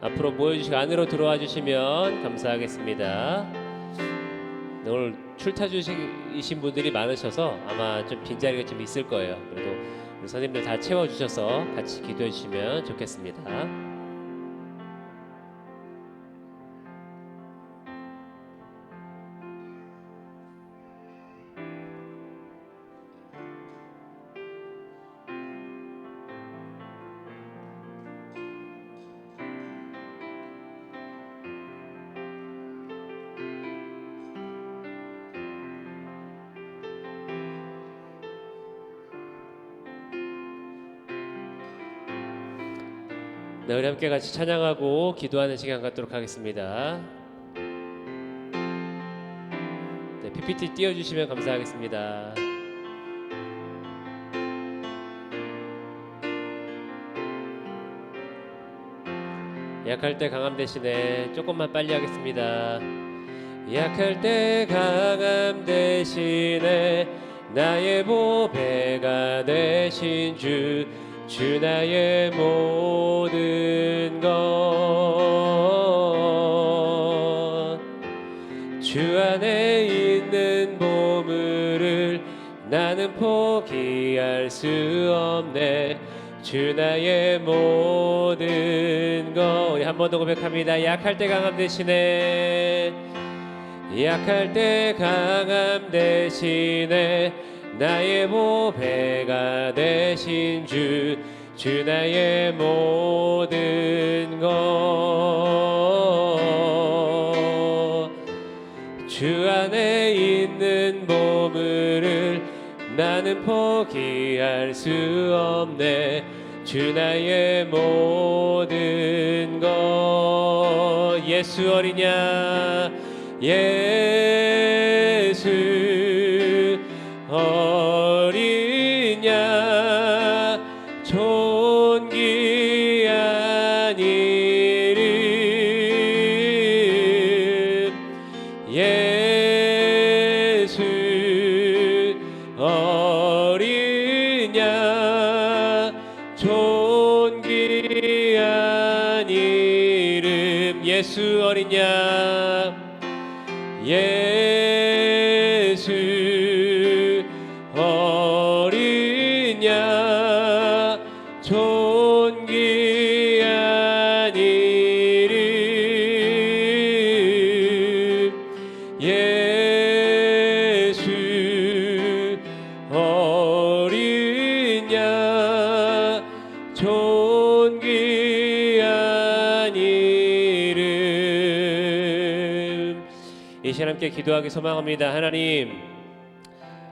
앞으로 모여주시고 안으로 들어와 주시면 감사하겠습니다. 네, 오늘 출타 주이신 분들이 많으셔서 아마 좀 빈자리가 좀 있을 거예요. 그래도 우리 선생님들 다 채워주셔서 같이 기도해 주시면 좋겠습니다. 네, 우리 함께 같이 찬양하고 기도하는 시간 갖도록 하겠습니다. 네, PPT 띄워주시면 감사하겠습니다. 약할 때 강함 대신에 조금만 빨리 하겠습니다. 약할 때 강함 대신에 나의 보배가 되신 주 나의 모든 것 주 안에 있는 보물을 나는 포기할 수 없네 주 나의 모든 것 우리 한 번 더 고백합니다. 약할 때 강함 대신에 약할 때 강함 대신에 나의 보배가 되신 주 나의 모든 것 주 안에 있는 보물을 나는 포기할 수 없네 주 나의 모든 것 예수 어리냐 예수 어리냐 존귀한 이름 예수 어리냐 존귀한 이름 예수 어리냐 예수 어리냐 존귀한 이름 예수 어리냐 존귀한 이름 이 시간 함께 기도하기 소망합니다. 하나님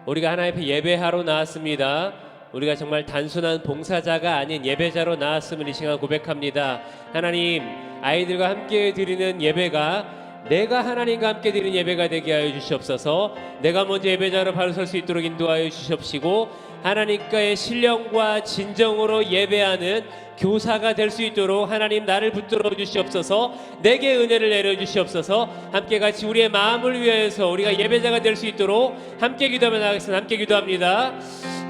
우리가 하나님 앞에 예배하러 나왔습니다. 우리가 정말 단순한 봉사자가 아닌 예배자로 나왔음을 이 시간 고백합니다. 하나님 아이들과 함께 드리는 예배가 내가 하나님과 함께 드리는 예배가 되게 하여 주시옵소서. 내가 먼저 예배자로 바로 설 수 있도록 인도하여 주시옵시고 하나님과의 신령과 진정으로 예배하는 교사가 될 수 있도록 하나님 나를 붙들어 주시옵소서. 내게 은혜를 내려 주시옵소서. 함께 같이 우리의 마음을 위해서 우리가 예배자가 될 수 있도록 함께 기도하며 나가겠습니다. 함께 기도합니다.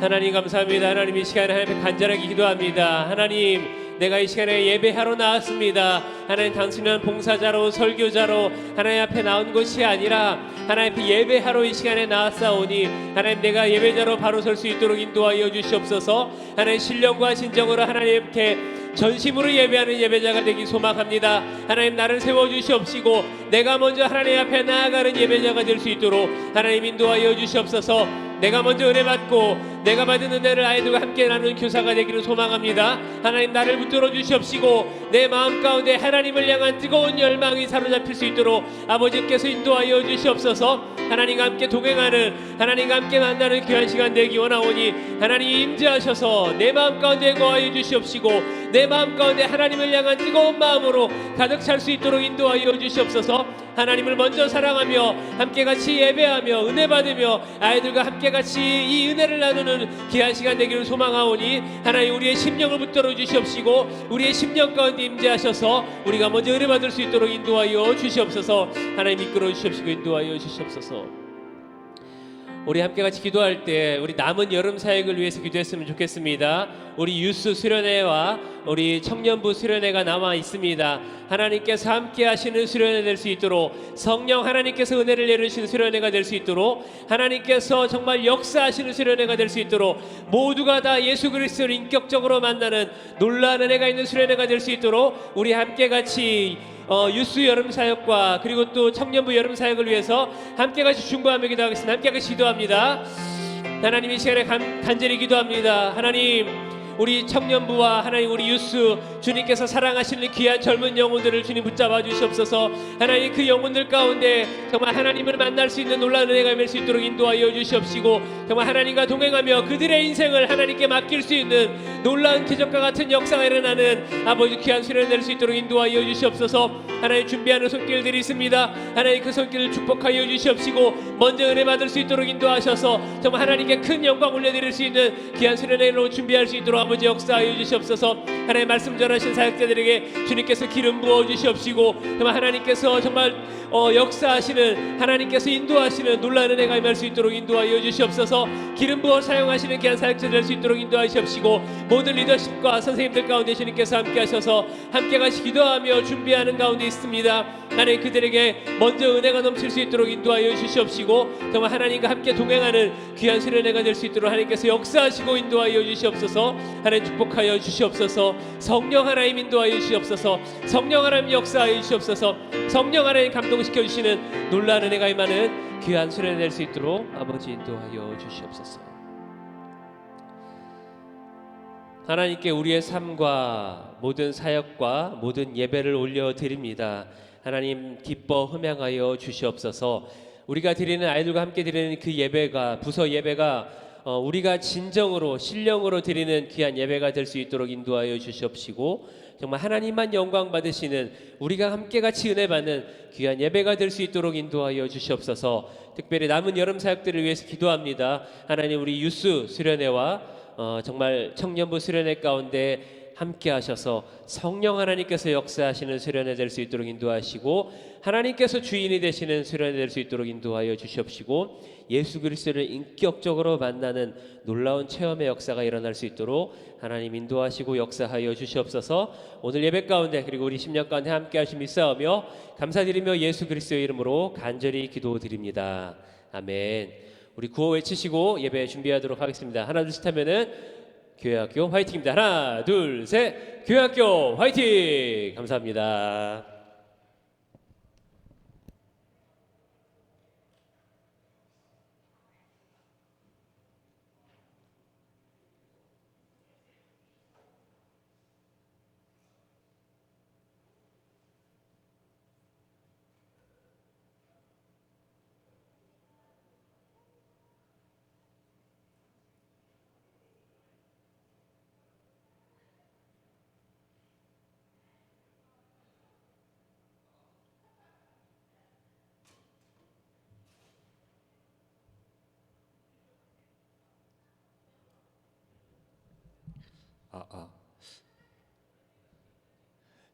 하나님 감사합니다. 하나님 이 시간에 하나님 앞에 간절하게 기도합니다. 하나님 내가 이 시간에 예배하러 나왔습니다. 하나님 단순한 봉사자로 설교자로 하나님 앞에 나온 것이 아니라 하나님 앞에 예배하러 이 시간에 나왔사오니 하나님 내가 예배자로 바로 설 수 있도록 인도하여 주시옵소서. 하나님 신령과 진정으로 하나님께 전심으로 예배하는 예배자가 되기 소망합니다. 하나님 나를 세워주시옵시고 내가 먼저 하나님 앞에 나아가는 예배자가 될 수 있도록 하나님 인도하여 주시옵소서. 내가 먼저 은혜 받고 내가 받은 은혜를 아이들과 함께 나누는 교사가 되기를 소망합니다. 하나님 나를 붙들어 주시옵시고 내 마음 가운데 하나님을 향한 뜨거운 열망이 사로잡힐 수 있도록 아버지께서 인도하여 주시옵소서. 하나님과 함께 동행하는 하나님과 함께 만나는 귀한 시간 되기 원하오니 하나님 임재하셔서 내 마음 가운데 거하여 주시옵시고 내 마음 가운데 하나님을 향한 뜨거운 마음으로 가득 찰 수 있도록 인도하여 주시옵소서. 하나님을 먼저 사랑하며 함께 같이 예배하며 은혜 받으며 아이들과 함께 같이 이 은혜를 나누는 귀한 시간 되기를 소망하오니 하나님 우리의 심령을 붙들어 주시옵시고 우리의 심령 가운데 임재하셔서 우리가 먼저 은혜 받을 수 있도록 인도하여 주시옵소서. 하나님 이끌어 주시옵시고 인도하여 주시옵소서. 우리 함께 같이 기도할 때 우리 남은 여름 사역을 위해서 기도했으면 좋겠습니다. 우리 유스 수련회와 우리 청년부 수련회가 남아 있습니다. 하나님께서 함께 하시는 수련회 될 수 있도록 성령 하나님께서 은혜를 내리시는 수련회가 될 수 있도록 하나님께서 정말 역사하시는 수련회가 될 수 있도록 모두가 다 예수 그리스도를 인격적으로 만나는 놀라운 은혜가 있는 수련회가 될 수 있도록 우리 함께 같이 유스 여름 사역과 그리고 또 청년부 여름 사역을 위해서 함께 같이 중보하며 기도하겠습니다. 함께 같이 기도합니다. 하나님 이 시간에 간절히 기도합니다. 하나님 우리 청년부와 하나님 우리 유스 주님께서 사랑하시는 귀한 젊은 영혼들을 주님 붙잡아 주시옵소서. 하나님 그 영혼들 가운데 정말 하나님을 만날 수 있는 놀라운 은혜가 임할 수 있도록 인도하여 주시옵시고, 정말 하나님과 동행하며 그들의 인생을 하나님께 맡길 수 있는 놀라운 기적과 같은 역사가 일어나는 아버지 귀한 수련을 낼 수 있도록 인도하여 주시옵소서. 하나님 준비하는 손길들이 있습니다. 하나님 그 손길을 축복하여 주시옵시고 먼저 은혜 받을 수 있도록 인도하셔서 정말 하나님께 큰 영광 올려드릴 수 있는 귀한 수련회로 준비할 수 있도록 아버지 역사하여 주시옵소서. 하나님 말씀 전하신 사역자들에게 주님께서 기름 부어 주시옵시고, 정말 하나님께서 정말 역사하시는, 하나님께서 인도하시는 놀라운 은혜가 임할 수 있도록 인도하여 주시옵소서. 기름 부어 사용하시는 귀한 사역자들 될 수 있도록 인도하시옵시고, 모든 리더십과 선생님들 가운데 주님께서 함께 하셔서 함께 같이 기도하며 준비하는 가운데 있습니다. 하나님 그들에게 먼저 은혜가 넘칠 수 있도록 인도하여 주시옵시고, 정말 하나님과 함께 동행하는 귀한 수련회가 될 수 있도록 하나님께서 역사하시고 인도하여 주시옵소서. 하나님 축복하여 주시옵소서. 성령 하나님 인도하여 주시옵소서. 성령 하나님 역사하여 주시옵소서. 성령 하나님 감동시켜 주시는 놀라운 은혜가 임하는 귀한 수련회 될 수 있도록 아버지 인도하여 주시옵소서. 하나님께 우리의 삶과 모든 사역과 모든 예배를 올려드립니다. 하나님 기뻐 흠양하여 주시옵소서. 우리가 드리는, 아이들과 함께 드리는 그 예배가, 부서 예배가 우리가 진정으로 신령으로 드리는 귀한 예배가 될 수 있도록 인도하여 주시옵시고, 정말 하나님만 영광 받으시는, 우리가 함께 같이 은혜 받는 귀한 예배가 될 수 있도록 인도하여 주시옵소서. 특별히 남은 여름 사역들을 위해서 기도합니다. 하나님 우리 유스 수련회와 정말 청년부 수련회 가운데 함께 하셔서 성령 하나님께서 역사하시는 수련회 될 수 있도록 인도하시고, 하나님께서 주인이 되시는 수련회 될 수 있도록 인도하여 주시옵시고, 예수 그리스도를 인격적으로 만나는 놀라운 체험의 역사가 일어날 수 있도록 하나님 인도하시고 역사하여 주시옵소서. 오늘 예배 가운데 그리고 우리 10년 가운데 함께 하심 있사오며 감사드리며 예수 그리스도의 이름으로 간절히 기도드립니다. 아멘. 우리 구호 외치시고 예배 준비하도록 하겠습니다. 하나 둘 셋 하면은 교회학교 화이팅입니다. 하나 둘 셋, 교회학교 화이팅. 감사합니다.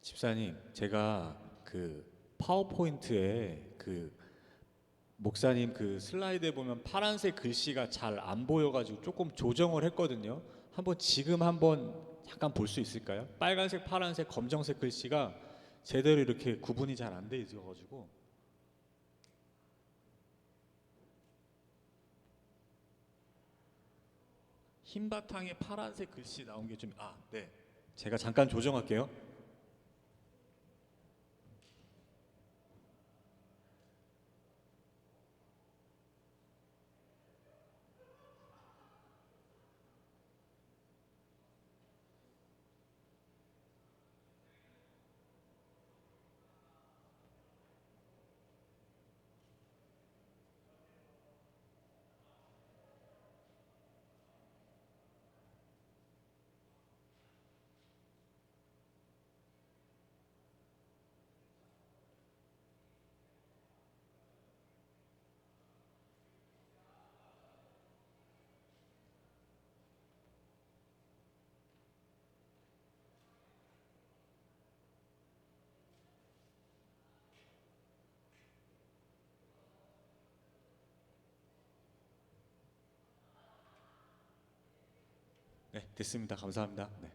집사님, 제가 그 파워포인트에 그 목사님 그 슬라이드에 보면 파란색 글씨가 잘 안 보여가지고 조금 조정을 했거든요. 지금 한번 잠깐 볼 수 있을까요? 빨간색, 파란색, 검정색 글씨가 제대로 이렇게 구분이 잘 안 돼 있어가지고. 흰 바탕에 파란색 글씨 나온 게 좀, 네. 제가 잠깐 조정할게요. 네, 됐습니다. 감사합니다. 네.